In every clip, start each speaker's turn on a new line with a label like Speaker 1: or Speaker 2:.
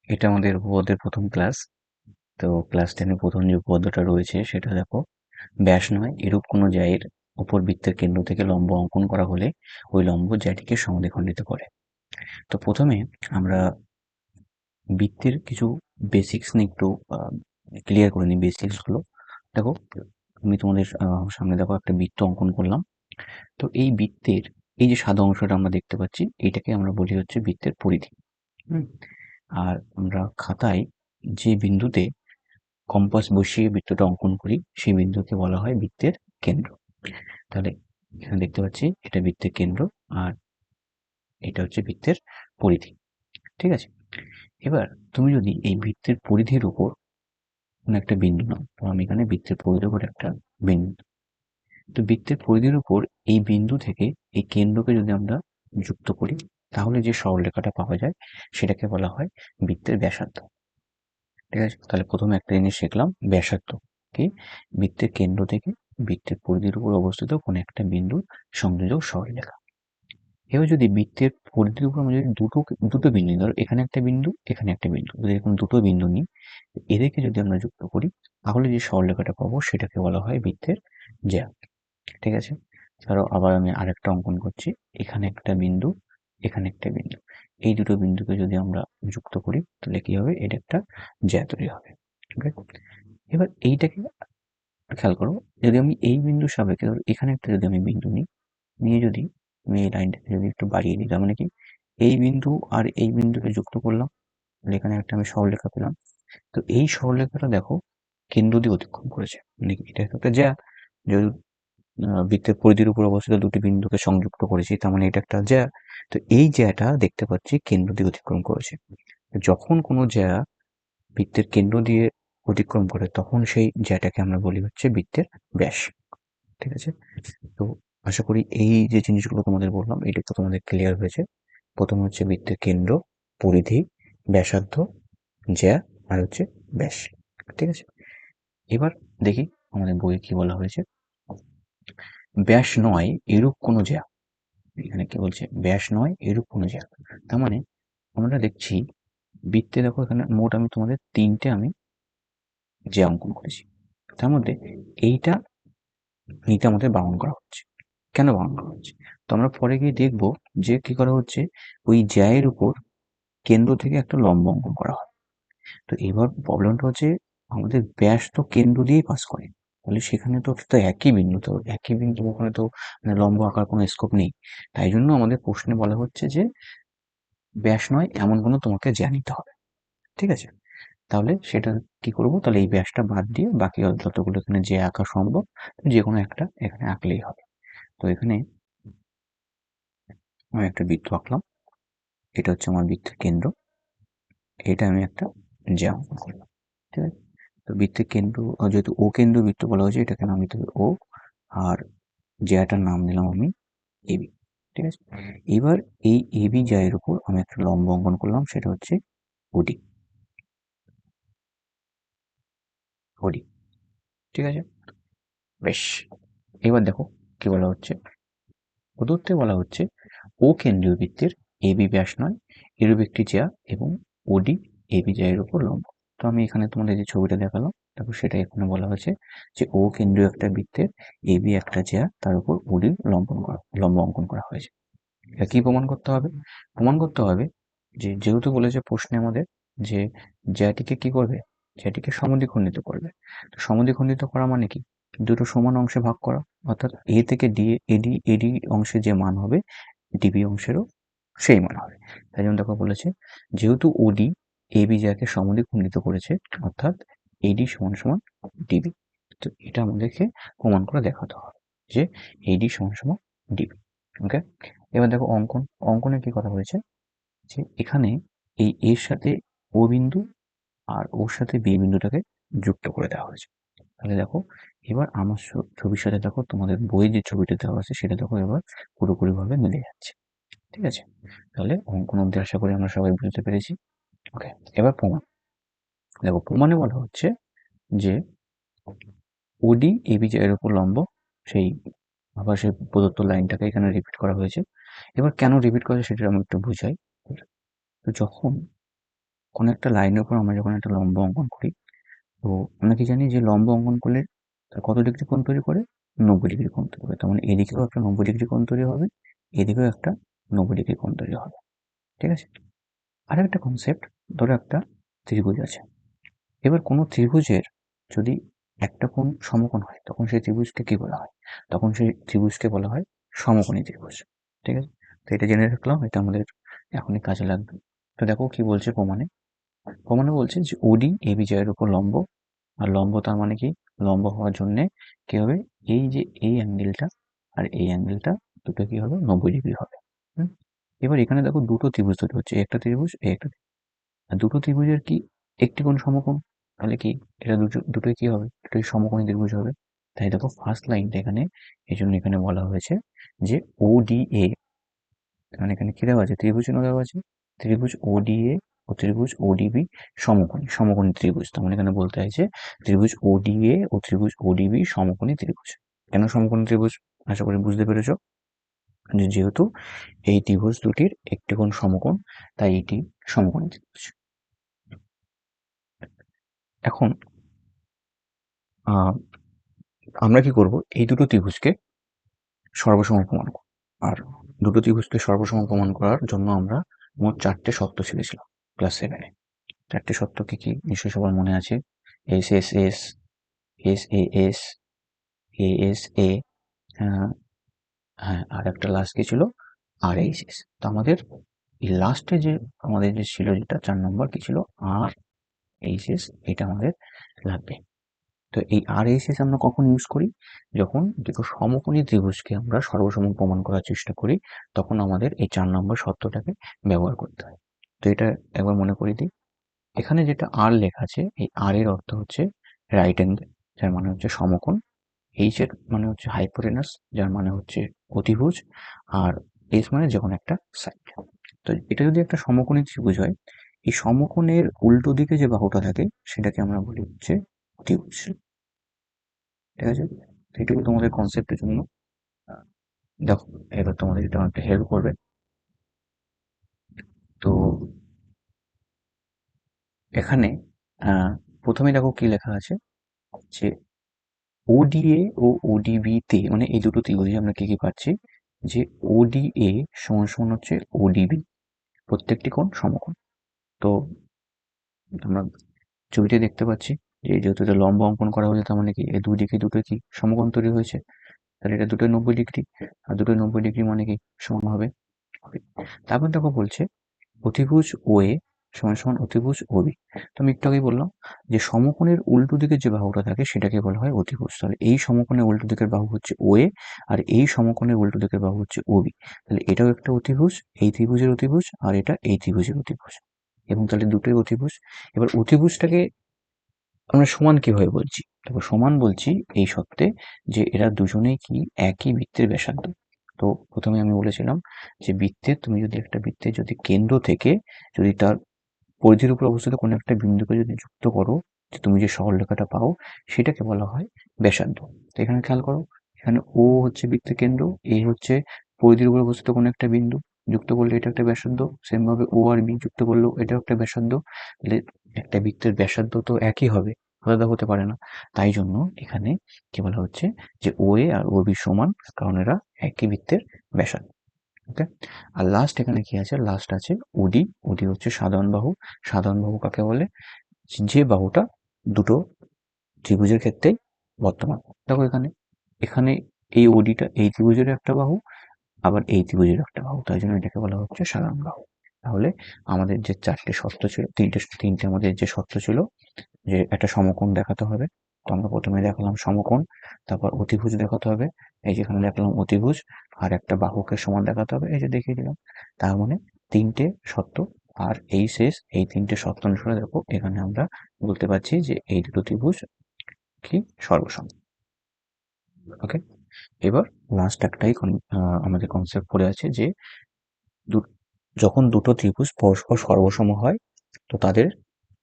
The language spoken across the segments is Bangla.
Speaker 1: এটা আমাদের উপপাদ্যের প্রথম ক্লাস। তো ক্লাস 10 প্রথম যে উপপাদ্যটা রয়েছে সেটা দেখো, ব্যাস নয় এরূপ কোনো জ্যায়ের উপর বৃত্তের কেন্দ্র থেকে লম্ব অঙ্কন করা হলে ওই লম্ব জ্যাটিকে সমদ্বিখণ্ডিত করে। তো প্রথমে আমরা বৃত্তের কিছু বেসিক্স নিয়ে একটু ক্লিয়ার করে নিই। বেসিক্স গুলো দেখো, আমি তোমাদের সামনে দেখো একটা বৃত্ত অঙ্কন করলাম। তো এই বৃত্তের এই যে সাদা অংশটা আমরা দেখতে পাচ্ছি, এটাকে আমরা বলি হচ্ছে বৃত্তের পরিধি। আর আমরা খাতায় যে বিন্দুতে কম্পাস বসিয়ে বৃত্তটা অঙ্কন করি সেই বিন্দুকে বলা হয় বৃত্তের কেন্দ্র। তাহলে এখানে দেখতে পাচ্ছি এটা বৃত্তের কেন্দ্র আর এটা হচ্ছে বৃত্তের পরিধি। ঠিক আছে, এবার তুমি যদি এই বৃত্তের পরিধির উপর কোনো একটা বিন্দু নাও, তো আমি এখানে বৃত্তের পরিধির উপর একটা বিন্দু, তো বৃত্তের পরিধির উপর এই বিন্দু থেকে এই কেন্দ্রকে যদি আমরা যুক্ত করি তাহলে যে সরলরেখাটা পাওয়া যায় সেটাকে বলা হয় বৃত্তের ব্যাসার্ধ। ঠিক আছে, তাহলে প্রথমে একটা জিনিস শিখলাম, ব্যাসার্ধ কি? বৃত্তের কেন্দ্র থেকে বৃত্তের পরিধির উপর অবস্থিত কোনো একটা বিন্দুর সংযোজক সরলরেখা। এবার যদি বৃত্তের পরিধির উপর আমরা যদি দুটো বিন্দু নিই, ধরো এখানে একটা বিন্দু এখানে একটা বিন্দু, যদি এরকম দুটো বিন্দু নিই, এদেরকে যদি আমরা যুক্ত করি তাহলে যে সরলরেখাটা পাবো সেটাকে বলা হয় বৃত্তের জ্যা। ঠিক আছে, ধরো আবার আমি আরেকটা অঙ্কন করছি, এখানে একটা বিন্দু এখানে একটা বিন্দু, এই দুটো বিন্দুকে যদি আমরা যুক্ত করি তাহলে কি হবে, এটা একটা জ্যা তৈরি হবে। ওকে, এবার এইটাকে খেয়াল করো, যদি আমি এই বিন্দুর সাপেক্ষে ধরো এখানে একটা যদি আমি বিন্দু নিই, নিয়ে যদি আমি এই লাইনটাকে যদি একটু বাড়িয়ে দিই, তার মানে কি এই বিন্দু আর এই বিন্দুকে যুক্ত করলাম, তাহলে এখানে একটা আমি সরলরেখা পেলাম। তো এই সরলরেখাটা দেখো কেন্দ্র দিয়ে অতিক্রম করেছে, মানে কি এটা একটা জ্যা। যদি বৃত্তের পরিধির উপর অবস্থিত দুটি বিন্দুকে সংযুক্ত করেছি তার মানে এটা একটা জ্যা। তো এই জ্যাটা দেখতে পাচ্ছি কেন্দ্র দিয়ে অতিক্রম করেছে। যখন কোনো জ্যা বৃত্তের কেন্দ্র দিয়ে অতিক্রম করে তখন সেই জ্যাটাকে আমরা বলি হচ্ছে বৃত্তের ব্যাস। ঠিক আছে, তো আশা করি এই যে জিনিসগুলো তোমাদের বললাম এটা তো তোমাদের ক্লিয়ার হয়েছে। প্রথম হচ্ছে বৃত্তের কেন্দ্র, পরিধি, ব্যাসার্ধ, জ্যা আর হচ্ছে ব্যাস। ঠিক আছে, এবার দেখি আমাদের বইয়ে কি বলা হয়েছে। ব্যাস নয় এরূপ কোনো জ্যা, এখানে কি বলছে, ব্যাস নয় এরূপ কোনো জ্যা। তার মানে আমরা দেখছি বৃত্তে দেখো এখানে মোট আমি তোমাদের তিনটে আমি জ্যা অঙ্কন করেছি, তার মধ্যে এইটা নিতে আমাদের বারণ করা হচ্ছে। কেন বারণ করা হচ্ছে? তো আমরা পরে গিয়ে দেখবো যে কি করা হচ্ছে, ওই জ্যায়ের উপর কেন্দ্র থেকে একটা লম্ব অঙ্কন করা হয়। তো এবার প্রবলেমটা হচ্ছে আমাদের ব্যাস তো কেন্দ্র দিয়েই পাস করে, তাহলে সেখানে তো তো একই বিন্দু, তো একই বিন্দু ওখানে তো মানে লম্ব আঁকার কোনো স্কোপ নেই। তাই জন্য আমাদের প্রশ্নে বলা হচ্ছে যে ব্যাস নয় এমন কোনো তোমাকে জ্যা নিতে হবে। ঠিক আছে, তাহলে সেটা কি করব, তাহলে এই ব্যাসটা বাদ দিয়ে বাকি যতগুলো এখানে যে আঁকা সম্ভব যে কোনো একটা এখানে আঁকলেই হবে। তো এখানে আমি একটা বৃত্ত আঁকলাম, এটা হচ্ছে আমার বৃত্তের কেন্দ্র, এটা আমি একটা জ্যা অঙ্কন করলাম। ঠিক আছে, তো বৃত্তের কেন্দ্র যেহেতু ও কেন্দ্র বৃত্ত বলা হয়েছে এটাকে নাম দিতে হবে ও, আর জ্যাটার নাম দিলাম আমি এবি। ঠিক আছে, এবার এই এবি জ্যায়ের উপর আমি একটা লম্ব অঙ্কন করলাম, সেটা হচ্ছে ওডি। ওডি, ঠিক আছে, বেশ। এবার দেখো কি বলা হচ্ছে, প্রদত্তে বলা হচ্ছে ও কেন্দ্রীয় বৃত্তের এবি ব্যাস নয় এরূপ একটি জ্যা এবং ওডি এবি জ্যায়ের উপর লম্ব। তো আমি এখানে তোমাদের যে ছবিটা দেখালাম তারপর সেটা এখানে বলা হয়েছে যে ও কেন্দ্রীয় একটা বৃত্তের এবি একটা জ্যা, তার উপর ওডি লম্ব অঙ্কন করা হয়েছে। এটা কি প্রমাণ করতে হবে? প্রমাণ করতে হবে যে যেহেতু বলেছে প্রশ্নে আমাদের যে জ্যাটিকে কি করবে, জ্যাটিকে সমদ্বিখণ্ডিত করবে। তো সমদ্বিখণ্ডিত করা মানে কি, দুটো সমান অংশে ভাগ করা, অর্থাৎ এ থেকে ডি, এডি এডি অংশে যে মান হবে ডিবি অংশেরও সেই মান হবে। তাই জন্য দেখো বলেছে যেহেতু ওডি এবি জ্যাকে সমদ্বিখণ্ডিত করেছে অর্থাৎ এডি সমান সমান ডিবি। তো এটা আমাদেরকে প্রমাণ করে দেখাতে হবে যে এডি সমান সমান ডিবি। ওকে, এবার দেখো অঙ্কনে কি কথা হয়েছে যে এখানে এই এর সাথে ও বিন্দু আর ওর সাথে বি বিন্দুটাকে যুক্ত করে দেওয়া হয়েছে। তাহলে দেখো এবার আমার ছবির সাথে দেখো তোমাদের বইয়ে যে ছবিটা দেওয়া আছে সেটা দেখো এবার পুরোপুরি ভাবে মিলে যাচ্ছে। ঠিক আছে, তাহলে অঙ্কন অব্দি আশা করি আমরা সবাই বুঝতে পেরেছি। ওকে, এবার প্রমাণ। দেখো প্রমাণে বলা হচ্ছে যে ওডি এবি এর উপর লম্ব, সেই আবার সেই প্রদত্ত লাইনটাকে এখানে রিপিট করা হয়েছে। এবার কেন রিপিট করা হয়েছে সেটা আমি একটু বুঝাই। তো যখন কোনো একটা লাইনের উপর আমরা যখন একটা লম্ব অঙ্কন করি, তো আমরা কি জানি যে লম্ব অঙ্কন করলে তার কত ডিগ্রি কোণ তৈরি করে? 90 ডিগ্রি কোণ তৈরি করে। তার মানে এদিকেও একটা 90 ডিগ্রি কোণ তৈরি হবে, এদিকেও একটা 90 ডিগ্রি কোণ তৈরি হবে। ঠিক আছে? আরেকটা কনসেপ্ট, ধরো একটা ত্রিভুজ আছে। এবার কোনো ত্রিভুজের যদি একটা কোণ সমকোণ হয়, তখন সেই ত্রিভুজকে কি বলা হয়? তখন সেই ত্রিভুজকে বলা হয় সমকোণী ত্রিভুজ। ঠিক আছে? তো এটা জেনে রাখলাম, এটা আমাদের এখনই কাজে লাগবে। তো দেখো কি বলছে প্রমাণে। প্রমাণে বলছে যে ওডি এবি জয়ের উপর লম্ব, আর লম্ব তার মানে কি? লম্ব হওয়ার জন্যে কি হবে? এই যে এই অ্যাঙ্গেলটা আর এই অ্যাঙ্গেলটা দুটো কি হবে? 90 ডিগ্রি হবে। হুম? এবার এখানে দেখো দুটো ত্রিভুজ তৈরি হচ্ছে, একটা ত্রিভুজ, এই একটা। আর দুটো ত্রিভুজের কি একটি কোণ সমকোণ? তাহলে কি এটা দুটোই কি হবে? দুটোই সমকোণী ত্রিভুজ হবে। তাই দেখো ফার্স্ট লাইনটা এখানে, এই জন্য এখানে বলা হয়েছে যে ODA, মানে এখানে কি দেওয়া আছে? ত্রিভুজ চিহ্ন দেওয়া আছে। ত্রিভুজ ODA ও ত্রিভুজ ODB সমকোণী, সমকোণী ত্রিভুজ। তার মানে এখানে বলতে চাইছে ত্রিভুজ ODA ও ত্রিভুজ ODB সমকোণী ত্রিভুজ। কেন সমকোণী ত্রিভুজ? আশা করি বুঝতে পেরেছ। যেহেতু এই ত্রিভুজ দুটির একটি কোণ সমকোণ, তাই এটি সমকোণী ত্রিভুজ। এখন আমরা কি করব? এই দুটো ত্রিভুজকে সর্বসম প্রমাণ করব। আর দুটো ত্রিভুজকে সর্বসম প্রমাণ করার জন্য আমরা মোট 4টে শর্ত শিখেছিলাম ক্লাস 7-এ। 4টে শর্ত কি কি? নিশ্চয়ই সবার মনে আছে। S S S, S A S, A S A, হ্যাঁ, আর একটা লাস্ট কি ছিল? আর এইচ এস। তো আমাদের এই লাস্টে যে আমাদের যে ছিল, যেটা 4 নম্বর কি ছিল? আর এইচ এস, এটা আমাদের লাগবে। তো এই RHS আমরা কখন ইউজ করি? যখন দুটো সমকোণী ত্রিভুজকে আমরা সর্বসম প্রমাণ করার চেষ্টা করি, তখন আমাদের এই 4 নম্বর শর্তটাকে ব্যবহার করতে হয়। তো এটা একবার মনে করিয়ে দিই। এখানে যেটা R লেখা আছে, এই R এর অর্থ হচ্ছে রাইট অ্যাঙ্গেল, যার মানে হচ্ছে সমকোণ। H এর মানে হচ্ছে হাইপোটেনাস, যার মানে হচ্ছে অতিভুজ। আর S মানে যে কোনো একটা সাইড। তো এটা যদি একটা সমকোণী ত্রিভুজ হয়, এই সমকোণের উল্টো দিকে যে বাহুটা থাকে সেটাকে আমরা বলি হচ্ছে অতিভুজ। ঠিক আছে? তো এটুকু তোমাদের কনসেপ্টের জন্য। দেখো, এবার তোমাদের এটা অনেকটা হেল্প করবে। তো এখানে প্রথমে দেখো কি লেখা আছে, যে ODA ও ODB তে, মানে এই দুটো ত্রিভুজে আমরা কি কি পাচ্ছি? যে ODA সমান সমান হচ্ছে ODB, প্রত্যেকটি কোণ সমকোণ। তো আমরা ছবিতে দেখতে পাচ্ছি যে যেহেতু এটা লম্ব অঙ্কন করা হয়েছে, তার মানে কি এই দুই দিকে দুটো কি সমকোণ তৈরি হয়েছে। তাহলে এটা দুটোই 90 ডিগ্রি, আর দুটোই 90 ডিগ্রি মানে কি সমান হবে। তারপর দেখো বলছে অতিভুজ OA সমান সমান অতিভুজ OB। তো আমি একটু আগেই বললাম যে সমকোণের উল্টো দিকের যে বাহুটা থাকে সেটাকে বলা হয় অতিভুজ। তাহলে এই সমকোণের উল্টো দিকের বাহু হচ্ছে OA, আর এই সমকোণের উল্টো দিকের বাহু হচ্ছে OB। তাহলে এটাও একটা অতিভুজ, এই ত্রিভুজের অতিভুজ, আর এটা এই ত্রিভুজের অতিভুজ। এবং তাহলে দুটোই অতিভুজ। এবার অতিভুজটাকে আমরা সমান কিভাবে বলছি? দেখো, সমান বলছি এই সত্ত্বে যে এরা দুজনেই কি একই বৃত্তের ব্যাসার্ধ। তো প্রথমে আমি বলেছিলাম যে বৃত্তের, তুমি যদি একটা বৃত্তের যদি কেন্দ্র থেকে যদি তার পরিধির উপর অবস্থিত কোনো একটা বিন্দুকে যদি যুক্ত করো, যে তুমি যে সরলরেখাটা পাও, সেটাকে বলা হয় ব্যাসার্ধ। তো এখানে খেয়াল করো, এখানে ও হচ্ছে বৃত্তের কেন্দ্র, এ হচ্ছে পরিধির উপর অবস্থিত কোনো একটা বিন্দু, যুক্ত করলে এটা একটা ব্যাসার্ধ। সেম ভাবে ও আর বি যুক্ত করলেও এটাও একটা ব্যাসার্ধ। তাহলে একটা বৃত্তের ব্যাসার্ধ তো একই হবে, আলাদা হতে পারে না। তাই জন্য এখানে কি বলা হচ্ছে যে ও এ আর ও বি সমান, কারণ এরা একই বৃত্তের ব্যাসার্ধ। ওকে। আর লাস্ট এখানে কি আছে? লাস্ট আছে ওডি। ওডি হচ্ছে সাধারণ বাহু। সাধারণ বাহু কাকে বলে? যে বাহুটা দুটো ত্রিভুজের ক্ষেত্রেই বর্তমান। দেখো এখানে, এখানে এই ওডিটা এই ত্রিভুজের একটা বাহু, আবার এই ত্রিভুজের একটা বাহু, তাই জন্য এটাকে বলা হচ্ছে সাধারণ বাহু। তাহলে আমাদের যে 4টে শর্ত ছিল, তিনটে আমাদের যে শর্ত ছিল, যে একটা সমকোণ দেখাতে হবে। তো আমরা প্রথমে দেখালাম সমকোণ, তারপর অতিভুজ দেখাতে হবে, এই যেখানে দেখালাম অতিভুজ, আর একটা বাহুকে সমান দেখাতে হবে, এই যে দেখিয়ে দিলাম। তার মানে 3টে শর্ত। আর এই শেষ, এই 3টে শর্ত অনুসারে দেখো এখানে আমরা বলতে পারছি যে এই দুটো ত্রিভুজ কি সর্বসম। ওকে। এবার লাস্ট একটাই আমাদের কনসেপ্ট পড়ে আছে, যে যখন দুটো ত্রিভুজ পরস্পর সর্বসম হয়, তো তাদের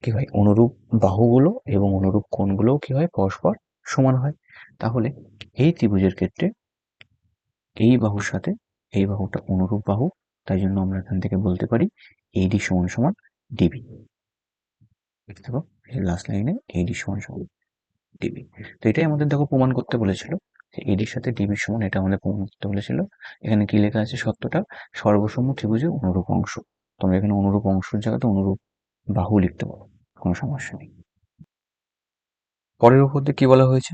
Speaker 1: কি হয়? অনুরূপ বাহুগুলো এবং অনুরূপ কোণগুলোও কি হয়? পরস্পর সমান হয়। তাহলে এই ত্রিভুজের ক্ষেত্রে এই বাহুর সাথে এই বাহুটা অনুরূপ বাহু, তাই জন্য আমরা এখান থেকে বলতে পারি AD সমান সমান DB। দেখো লাস্ট লাইনে এডি সমান সমান ডিবি। তো এটাই আমাদের দেখো প্রমাণ করতে বলেছিল যে এডির সাথে ডিবির সমান, এটা আমাদের প্রমাণ করতে বলেছিল। এখানে কি লেখা আছে সত্যটা, সর্বসম্মু ত্রিভুজের অনুরূপ অংশ। তোমরা এখানে অনুরূপ অংশের জায়গাতে অনুরূপ বাহু লিখতে পারো, কোনো সমস্যা নেই। পরের উপর দিয়ে কি বলা হয়েছে,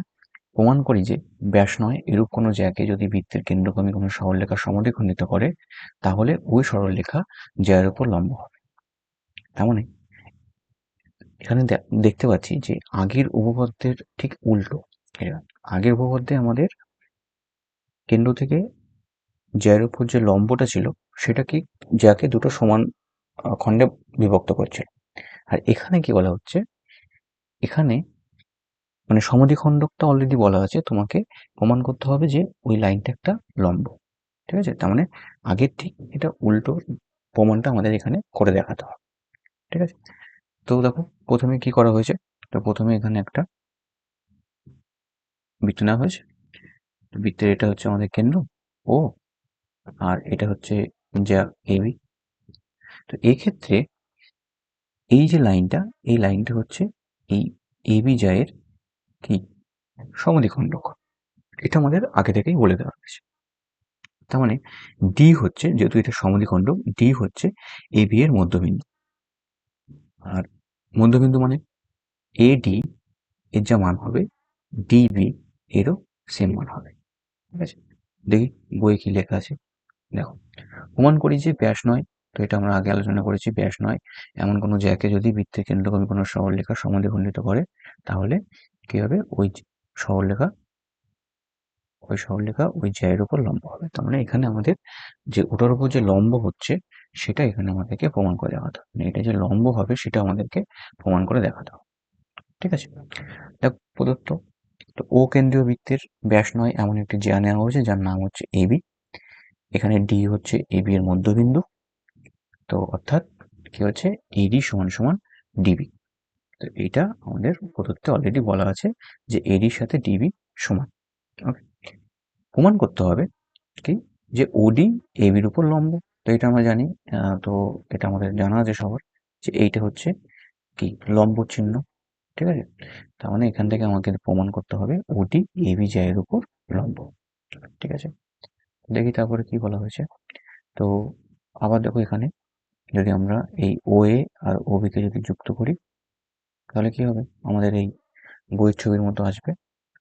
Speaker 1: প্রমাণ করি যে ব্যাস নয় এরূপ কোনো জ্যাকে যদি বৃত্তের কেন্দ্রগামী কোনো সরলরেখা সমদ্বিখণ্ডিত করে, তাহলে ওই সরলরেখা জ্যায়ের উপর লম্ব হবে। তার মানে এখানে দেখতে পাচ্ছি যে আগের উপপাদ্যের ঠিক উল্টো। আগের উপপাদ্যে আমাদের কেন্দ্র থেকে জ্যায়ের উপর যে লম্বটা ছিল সেটা কি জ্যাকে দুটো সমান খণ্ডে বিভক্ত করছিল। আর এখানে কি বলা হচ্ছে, এখানে মানে সমদ্বিখণ্ডকটা অলরেডি বলা আছে, তোমাকে প্রমাণ করতে হবে যে ওই লাইনটা একটা লম্ব। ঠিক আছে, তার মানে আগের ঠিক এটা উল্টো প্রমাণটা আমাদের এখানে করে দেখাতে হবে। ঠিক আছে, তো দেখো প্রথমে কি করা হয়েছে, তো প্রথমে এখানে একটা বৃত্ত নেওয়া হয়েছে। বৃত্তের এটা হচ্ছে আমাদের কেন্দ্র ও, আর এটা হচ্ছে যা এবি। তো এই ক্ষেত্রে এই যে লাইনটা, এই লাইনটা হচ্ছে এই এবি জায়ের কি সমদ্বিখণ্ডক। এটা আমাদের আগে থেকেই বলে দেওয়া হয়েছে। তার মানে ডি হচ্ছে, যেহেতু এটা সমদ্বিখণ্ডক, ডি হচ্ছে এবি এর মধ্যবিন্দু। আর মধ্যবিন্দু মানে এডি এর যা মান হবে ডিবি এরও সেম মান হবে। ঠিক আছে, দেখি বইয়ে কি লেখা আছে। দেখো, প্রমাণ করি যে ব্যাস নয়, তো এটা আমরা আগে আলোচনা করেছি, ব্যাস নয় এমন কোনো জ্যাকে যদি বৃত্তের কেন্দ্রগামী কোনো সরলরেখা সমদ্বিখণ্ডিত করে, তাহলে কি হবে, ওই সরলরেখা ওই জ্যায়ের উপর লম্ব হবে। তার মানে এখানে আমাদের যে ওটার উপর যে লম্ব হচ্ছে সেটা এখানে আমাদেরকে প্রমাণ করে দেখাতে হবে, মানে এটা যে লম্ব হবে সেটা আমাদেরকে প্রমাণ করে দেখাতে হবে। ঠিক আছে, দেখ প্রদত্ত, তো ও কেন্দ্রীয় বৃত্তের ব্যাস নয় এমন একটি জ্যা নেওয়া হয়েছে যার নাম হচ্ছে এবি। এখানে ডি হচ্ছে এবি এর মধ্যবিন্দু। তো অর্থাৎ কি হচ্ছে, এডি সমান সমান ডিবি। তো এটা আমাদের প্রদত্তে অলরেডি বলা আছে যে এডির সাথে ডিবি সমান। ওকে, প্রমাণ করতে হবে কি, যে ওডি এবির উপর লম্ব। তো এটা আমরা জানি, তো এটা আমাদের জানা আছে সবার, যে এইটা হচ্ছে কি লম্ব চিহ্ন। ঠিক আছে, তার মানে এখান থেকে আমাকে প্রমাণ করতে হবে ওডি এবি জায়ের উপর লম্ব। ঠিক আছে, দেখি তারপরে কি বলা হয়েছে। তো আবার দেখো এখানে যদি আমরা এই ও এ আর ও বি কে যদি যুক্ত করি, তাহলে কি হবে, আমাদের এই বইয়ের ছবির মতো আসবে।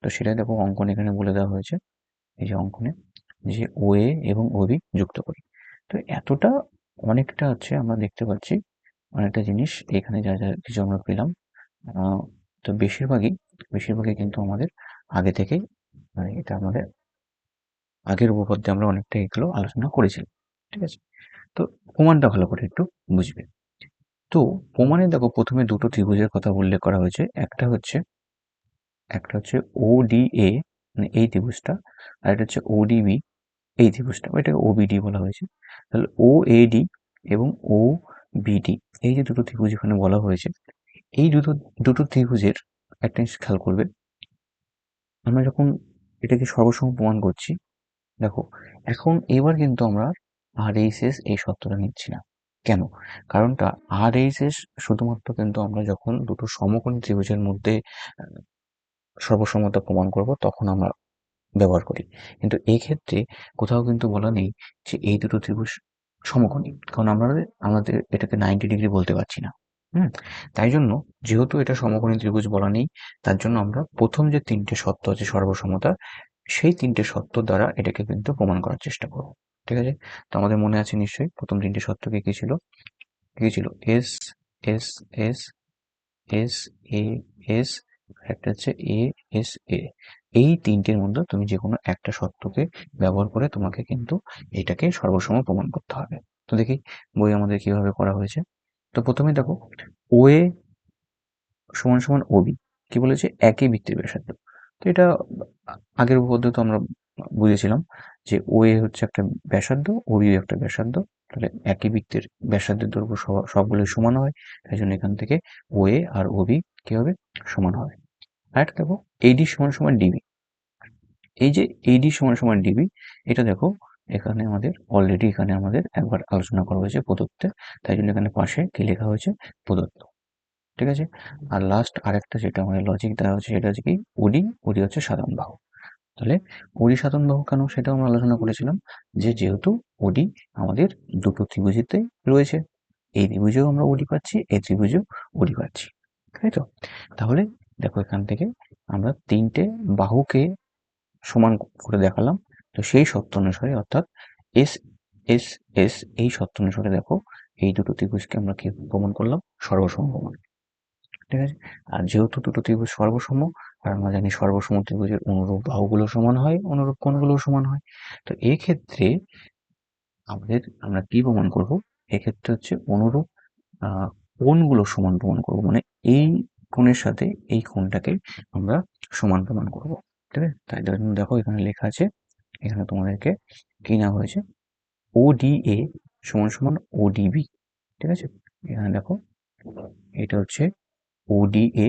Speaker 1: তো সেটাই দেখো অঙ্কন এখানে বলে দেওয়া হয়েছে, এই যে অঙ্কনে, যে ও এ এবং ও বি যুক্ত করি। তো এতটা অনেকটা হচ্ছে আমরা দেখতে পাচ্ছি, অনেকটা জিনিস এখানে যা যা কিছু আমরা পেলাম। তো বেশিরভাগই কিন্তু আমাদের আগে থেকেই, মানে এটা আমাদের আগের উপপাদ্যে আমরা অনেকটা এগুলো আলোচনা করেছিলাম। ঠিক আছে, তো প্রমাণটা ভালো করে একটু বুঝবে। তো প্রমাণে দেখো প্রথমে দুটো ত্রিভুজের কথা উল্লেখ করা হয়েছে, একটা হচ্ছে ওডিএ মানে এই ত্রিভুজটা, আর এটা হচ্ছে ওডিবি এই ত্রিভুজটা, এটাকে ওবিডি বলা হয়েছে। তাহলে ওএডি এবং ওবিডি এই যে দুটো ত্রিভুজ এখানে বলা হয়েছে, এই দুটো দুটো ত্রিভুজের একটা জিনিস খেয়াল করবে, আমরা যখন এটাকে সর্বসম প্রমাণ করছি, দেখো এখন এবার কিন্তু আমরা আর এইচ এস এই সত্যটা নিচ্ছি না। কেন? কারণটা আর এইচ এস শুধুমাত্র কিন্তু আমরা যখন দুটো সমকোণী ত্রিভুজের মধ্যে সর্বসমতা প্রমাণ করব তখন আমরা ব্যবহার করি। কিন্তু এই ক্ষেত্রে কোথাও কিন্তু বলা নেই যে এই দুটো ত্রিভুজ সমকোণী, কারণ আমরা আমাদের এটাকে 90 ডিগ্রি বলতে পারছি না। হুম, তাই জন্য যেহেতু এটা সমকোণী ত্রিভুজ বলা নেই, তার জন্য আমরা প্রথম যে তিনটে সত্য আছে সর্বসমতা, সেই তিনটে সত্য দ্বারা এটাকে কিন্তু প্রমাণ করার চেষ্টা করব। ঠিক আছে, তো আমাদের মনে আছে নিশ্চয়ই প্রথম তিনটে সত্য কি ছিল, S S S S A S, একটা হচ্ছে এ এস এ। এই তিনটের মধ্যে তুমি যে কোনো একটা সত্যকে ব্যবহার করে তোমাকে কিন্তু এটাকে সর্বসম প্রমাণ করতে হবে। তো দেখি বই আমাদের কিভাবে করা হয়েছে। তো প্রথমে দেখো ও এ সমান সমান ওবি কি বলেছে, একই বৃত্তের ব্যাসার্ধ। তো এটা আগের উপপাদ্য তো আমরা বুঝেছিলাম যে ও এ হচ্ছে একটা ব্যাসার্ধ, ওবি একটা ব্যাসার্ধ, তাহলে একই বৃত্তের ব্যাসার্ধের দৈর্ঘ্য সবগুলোই সমান হয়। তাই জন্য এখান থেকে ও এ আর ওবি কি হবে, সমান হবে। আর দেখো এডি সমান সমান ডিবি, এই যে এডি সমান সমান ডিবি, এটা দেখো এখানে আমাদের অলরেডি এখানে আমাদের একবার আলোচনা করা হয়েছে প্রদত্তে, তাই জন্য এখানে পাশে কি লেখা হয়েছে, প্রদত্ত। ঠিক আছে। আর লাস্ট আরেকটা যেটা আমাদের লজিক দেওয়া হচ্ছে সেটা হচ্ছে কি ওডি, ওডি হচ্ছে সাধারণ বাহু। তাহলে ওডি সাধারণ বাহু কেন সেটাও আমরা আলোচনা করেছিলাম, যে যেহেতু ওডি আমাদের দুটো ত্রিভুজেতে রয়েছে, এই ত্রিভুজেও আমরা ওডি পাচ্ছি, এই ত্রিভুজেও ওডি পাচ্ছি, তাই তো। তাহলে দেখো এখান থেকে আমরা তিনটে বাহুকে সমান করে দেখালাম। তো সেই সত্য অনুসারে অর্থাৎ এস এস এস এই সত্য অনুসারে দেখো এই দুটো ত্রিভুজকে আমরা কি প্রমাণ করলাম, সর্বসম প্রমাণ। ঠিক আছে। আর যেহেতু দুটো ত্রিভুজ সর্বসম, আর আমরা জানি সর্বসম ত্রিভুজের অনুরূপ বাহুগুলো সমান হয়, অনুরূপ কোণগুলো সমান হয়। তো এক্ষেত্রে আমরা কি প্রমাণ করব, এক্ষেত্রে হচ্ছে অনুরূপ কোণগুলো সমান প্রমাণ করব, মানে এই কোণের সাথে এই কোণটাকে আমরা সমান প্রমাণ করব। ঠিক আছে। তাই দেখো এখানে লেখা আছে, এখানে তোমাদেরকে কি নেওয়া হয়েছে, ওডিএ সমান সমান ওডিবি। ঠিক আছে। এখানে দেখো এটা হচ্ছে ওডিএ,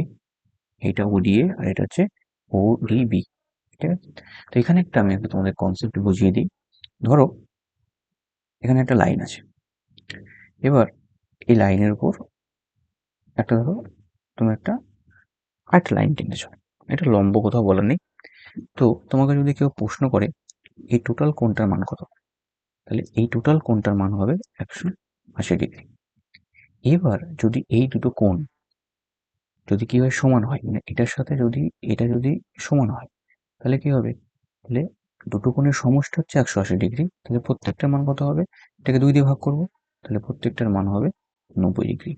Speaker 1: এটা ওডিএ, আর এটা হচ্ছে ওডিবি। ঠিক আছে। তো এখানে আমি একটা তোমাদের কনসেপ্ট বুঝিয়ে দিই। ধরো এখানে একটা লাইন আছে, এবার এই লাইনের উপর একটা ধরো তুমি একটা লাইন টেনেছো, এটা লম্ব কোথাও বলা নেই। তো তোমাকে যদি কেউ প্রশ্ন করে এই টোটাল কোণটার মান কত, তাহলে এই টোটাল কোণটার মান হবে 180 ডিগ্রি। এবার যদি এই দুটো কোণ যদি কি হয়, সমান হয়, মানে এটার সাথে যদি এটা যদি সমান হয়, তাহলে কি হবে, তাহলে দুটো কোণের সমষ্টি হচ্ছে 180 ডিগ্রি। তাহলে প্রত্যেকটার মান কত হবে, এটাকে 2 দিয়ে ভাগ করব, তাহলে প্রত্যেকটার মান হবে 90 ডিগ্রি।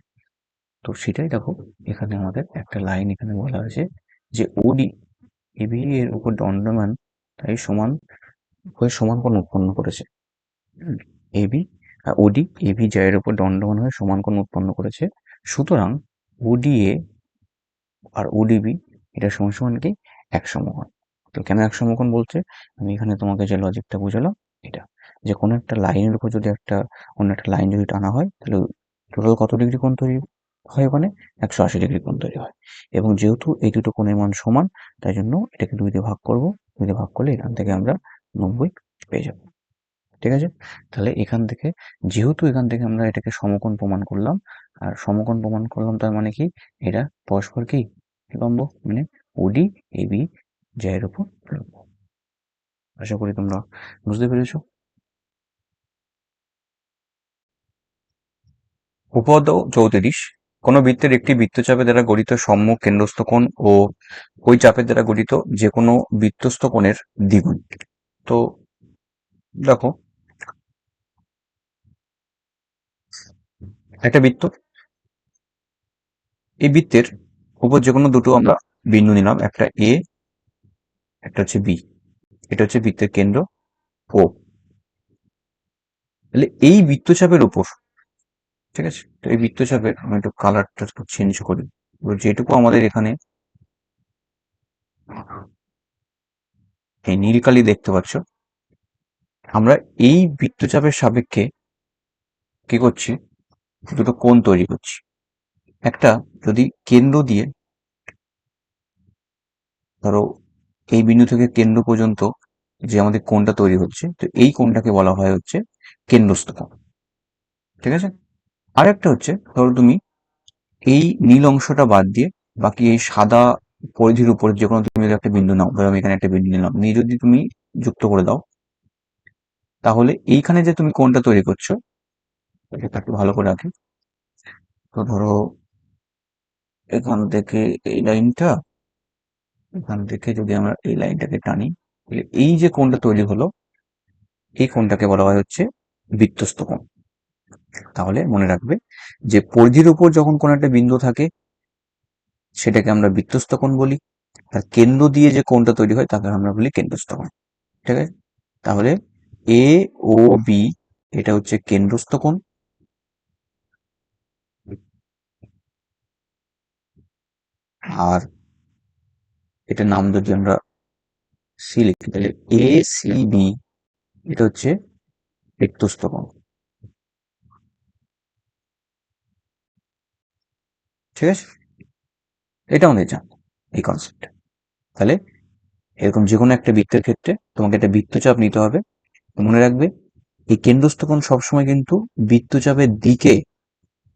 Speaker 1: তো সেটাই দেখো এখানে আমাদের একটা লাইন এখানে বলা হয়েছে যে ওডি এবি এর উপর দণ্ডমান, তাই সমান হয়ে সমান কোণ উৎপন্ন করেছে। এবি ওডি এবি এর উপর দণ্ডমান হয়ে সমান কোণ উৎপন্ন করেছে। সুতরাং ওডিএ আর ওডিবি এটা সমান সমান কি, এক সমকোণ। তো কেন এক সমকোণ বলছে, আমি এখানে তোমাকে যে লজিকটা বুঝালাম এটা, যে কোনো একটা লাইনের উপর যদি অন্য একটা লাইন যদি টানা হয়, তাহলে টোটাল কত ডিগ্রি কোণ তৈরি হয়, ওখানে 180 ডিগ্রি কোণ তৈরি হয়। এবং যেহেতু এই দুটো কোণের মান সমান, তাই জন্য এটাকে 2 দিয়ে ভাগ করব, 2 দিয়ে ভাগ করলে এখান থেকে আমরা 90 পেয়ে যাব। ঠিক আছে। তাহলে যেহেতু এখান থেকে আমরা এটাকে সমকোণ প্রমাণ করলাম, আর সমকোণ প্রমাণ করলাম তার মানে কি, এটা পরস্পর কি লম্ব, মানে ওডি এবি এর উপর লম্ব। আশা করি তোমরা বুঝতে পেরেছো। উপপাদ্য 34, কোন বৃত্তের একটি বৃত্তচাপের দ্বারা গঠিত সম্মুখ কেন্দ্রস্থ কোণ ও ওই চাপের দ্বারা গঠিত যে কোনো বৃত্তস্থ কোণের দ্বিগুণ। তো দেখো একটা বৃত্ত, এই বৃত্তের উপর যে কোনো দুটো আমরা বিন্দু নিলাম, একটা এ, একটা হচ্ছে বি, এটা হচ্ছে বৃত্তের কেন্দ্র ও। তাহলে এই বৃত্তচাপের উপর, ঠিক আছে, তো এই বৃত্তচাপের আমি একটু কালারটা একটু চেঞ্জ করি, যেটুকু আমাদের এখানে এই নীল কালি দেখতে পাচ্ছ, আমরা এই বৃত্তচাপের সাপেক্ষে কি করছি, দুটো কোণ তৈরি করছি। একটা যদি কেন্দ্র দিয়ে ধরো এই বিন্দু থেকে কেন্দ্র পর্যন্ত যে আমাদের কোণটা তৈরি হচ্ছে, তো এই কোণটাকে বলা হয় হচ্ছে কেন্দ্রস্থ কোণ। ঠিক আছে। আরেকটা হচ্ছে ধরো তুমি এই নীল অংশটা বাদ দিয়ে বাকি এই সাদা পরিধির উপর যে কোনো তুমি যদি একটা বিন্দু নাও, ধরো আমি এখানে একটা বিন্দু নিলাম, নিয়ে যদি তুমি যুক্ত করে দাও, তাহলে এইখানে যে তুমি কোণটা তৈরি করছো, এটা একটু ভালো করে রাখি। তো ধরো এখান থেকে এই লাইনটা, এখান থেকে যদি আমরা এই লাইনটাকে টানি, তাহলে এই যে কোণটা তৈরি হলো, এই কোণটাকে বলা হয় হচ্ছে বৃত্তস্থ কোণ। তাহলে মনে রাখবে যে পরিধির উপর যখন কোনো একটা বিন্দু থাকে, সেটাকে আমরা বৃত্তস্থ কোণ বলি, আর কেন্দ্র দিয়ে যে কোণটা তৈরি হয় তাকে আমরা বলি কেন্দ্রস্থ কোণ। ঠিক আছে। তাহলে এ ও বি এটা হচ্ছে কেন্দ্রস্থ কোণ, আর এটার নাম যদি আমরা সি লিখি, তাহলে এ সি বি এটা হচ্ছে বৃত্তস্থ কোণ। ঠিক আছে। এটা আমাদের জানবো এই কনসেপ্ট। তাহলে এরকম যে কোনো একটা বৃত্তের ক্ষেত্রে তোমাকে একটা বৃত্তচাপ নিতে হবে। মনে রাখবে এই কেন্দ্রস্থ কোণ সবসময় কিন্তু বৃত্তচাপের দিকে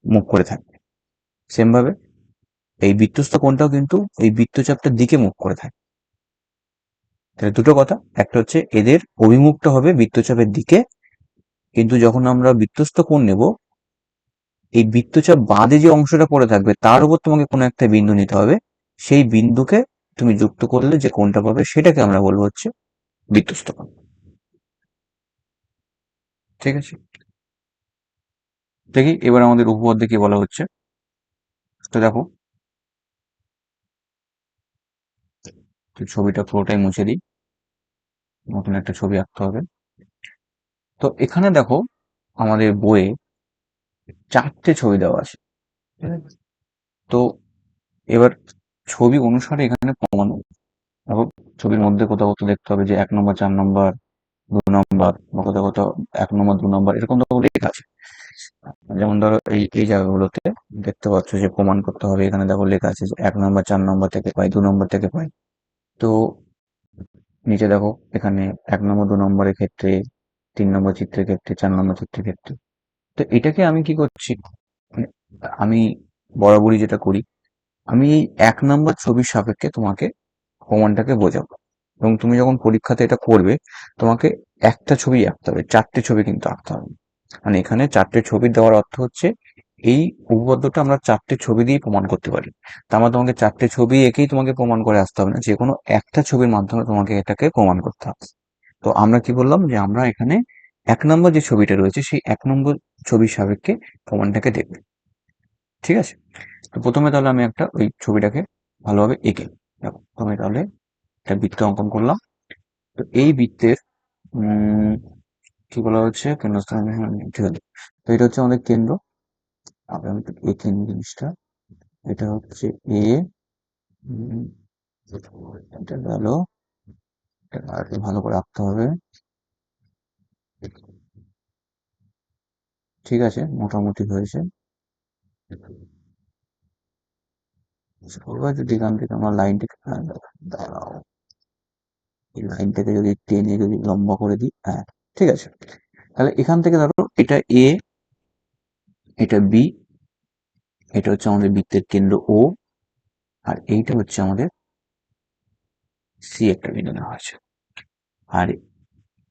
Speaker 1: মুখ করে থাকবে। সেম ভাবে এই বৃত্তস্থ কোণটাও কিন্তু এই বৃত্তচাপটার দিকে মুখ করে থাকে। তাহলে দুটো কথা, একটা হচ্ছে এদের অভিমুখটা হবে বৃত্তচাপের দিকে, কিন্তু যখন আমরা বৃত্তস্থ কোণ নেব, এই বৃত্তচাপ বাদে যে অংশটা পড়ে থাকবে তার উপর তোমাকে কোনো একটা বিন্দু নিতে হবে, সেই বিন্দুকে তুমি যুক্ত করলে যে কোণটা পাবে সেটাকে আমরা বলবো হচ্ছে বৃত্তস্থ কোণ। ঠিক আছে, দেখি এবার আমাদের উপপাদ্যে কি বলা হচ্ছে। তো দেখো, তো ছবিটা পুরোটাই মুছে দিই, নতুন একটা ছবি আঁকতে হবে। তো এখানে দেখো, আমাদের বইয়ে 4টে ছবি দেওয়া আছে। ঠিক আছে? তো এবার ছবি অনুসারে এখানে কমানো, দেখো ছবির মধ্যে কোথাও কোথাও দেখতে হবে যে 1 নম্বর 4 নম্বর 2 নম্বর, বা কোথাও কোথাও 1 নম্বর 2 নম্বর এরকম দেখো লেখা আছে। যেমন ধরো এই এই জায়গাগুলোতে দেখতে পাচ্ছ যে প্রমাণ করতে হবে, এখানে দেখো লেখা আছে যে 1 নম্বর 4 নম্বর থেকে পাই, 2 নম্বর থেকে পাই। তো নিচে দেখো এখানে 1 নম্বর 2 নম্বরের ক্ষেত্রে, 3 নম্বর চিত্রের ক্ষেত্রে, 4 নম্বর চিত্রের ক্ষেত্রে। তো এটাকে আমি কি করছি, মানে আমি বরাবরই যেটা করি, আমি এই 1 নম্বর ছবির সাপেক্ষে তোমাকে প্রমাণটাকে বোঝাবো। এবং তুমি যখন পরীক্ষাতে এটা করবে, তোমাকে একটা ছবি আঁকতে হবে, 4টে ছবি কিন্তু আঁকতে হবে। মানে এখানে 4টে ছবি দেওয়ার অর্থ হচ্ছে এই উপপাদ্যটা আমরা 4টে ছবি দিয়ে প্রমাণ করতে পারি। তার মানে তোমাকে 4টে ছবি এঁকেই তোমাকে প্রমাণ করে আসতে হবে না, যে কোনো একটা ছবির মাধ্যমে তোমাকে এটাকে প্রমাণ করতে হবে। তো আমরা কি বললাম, যে আমরা এখানে 1 নম্বর যে ছবিটা রয়েছে সেই 1 নম্বর ছবির সাপেক্ষে প্রমাণটাকে দেখবে। ঠিক আছে, তো প্রথমে তাহলে আমি একটা ওই ছবিটাকে ভালোভাবে এঁকে দেখো, প্রথমে তাহলে একটা বৃত্ত অঙ্কন করলাম। তো এই বৃত্তের কি বলা হচ্ছে, কেন্দ্রস্থান, ঠিক আছে। তো এটা হচ্ছে আমাদের কেন্দ্র। আগে আমি একটু এঁকে নিই জিনিসটা। এটা হচ্ছে এ, এটা গেল, আর একটু ভালো করে আঁকতে হবে। ঠিক আছে, মোটামুটি হয়েছে। এবার যদি এখান থেকে আমরা লাইনটাকে, দাঁড়াও, এই লাইনটাকে যদি টেনে যদি লম্বা করে দিই, হ্যাঁ ঠিক আছে। তাহলে এখান থেকে ধরো এটা এ, এটা বি, এটা হচ্ছে আমাদের বৃত্তের কেন্দ্র ও, আর এইটা হচ্ছে আমাদের সি একটা বিন্দু নেওয়া হয়েছে। আর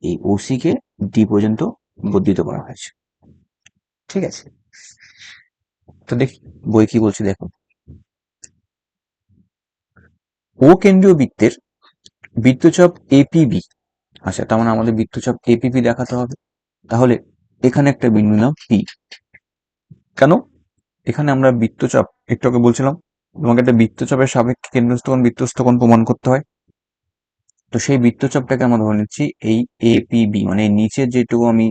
Speaker 1: এই ওসি কে ডি পর্যন্ত বর্ধিত করা হয়েছে। ঠিক আছে, তো দেখি বই কি বলছে দেখো। ও কেন্দ্রীয় বৃত্তের বৃত্তচাপ এপিবি, আচ্ছা তার মানে আমাদের বৃত্তচাপ এপিবি দেখাতে হবে। তাহলে এখানে একটা বিন্দু নাও পি। কেন, এখানে আমরা বৃত্তচাপ, একটু আগে বলছিলাম তোমাকে একটা বৃত্তচাপের সাপেক্ষে কেন্দ্রস্থ কোণ বৃত্তস্থ কোণ প্রমাণ করতে হয়। তো সেই বৃত্তচাপটাকে আমরা ধরে নিচ্ছি এই এপিবি, মানে এই নিচের যেটুকু আমি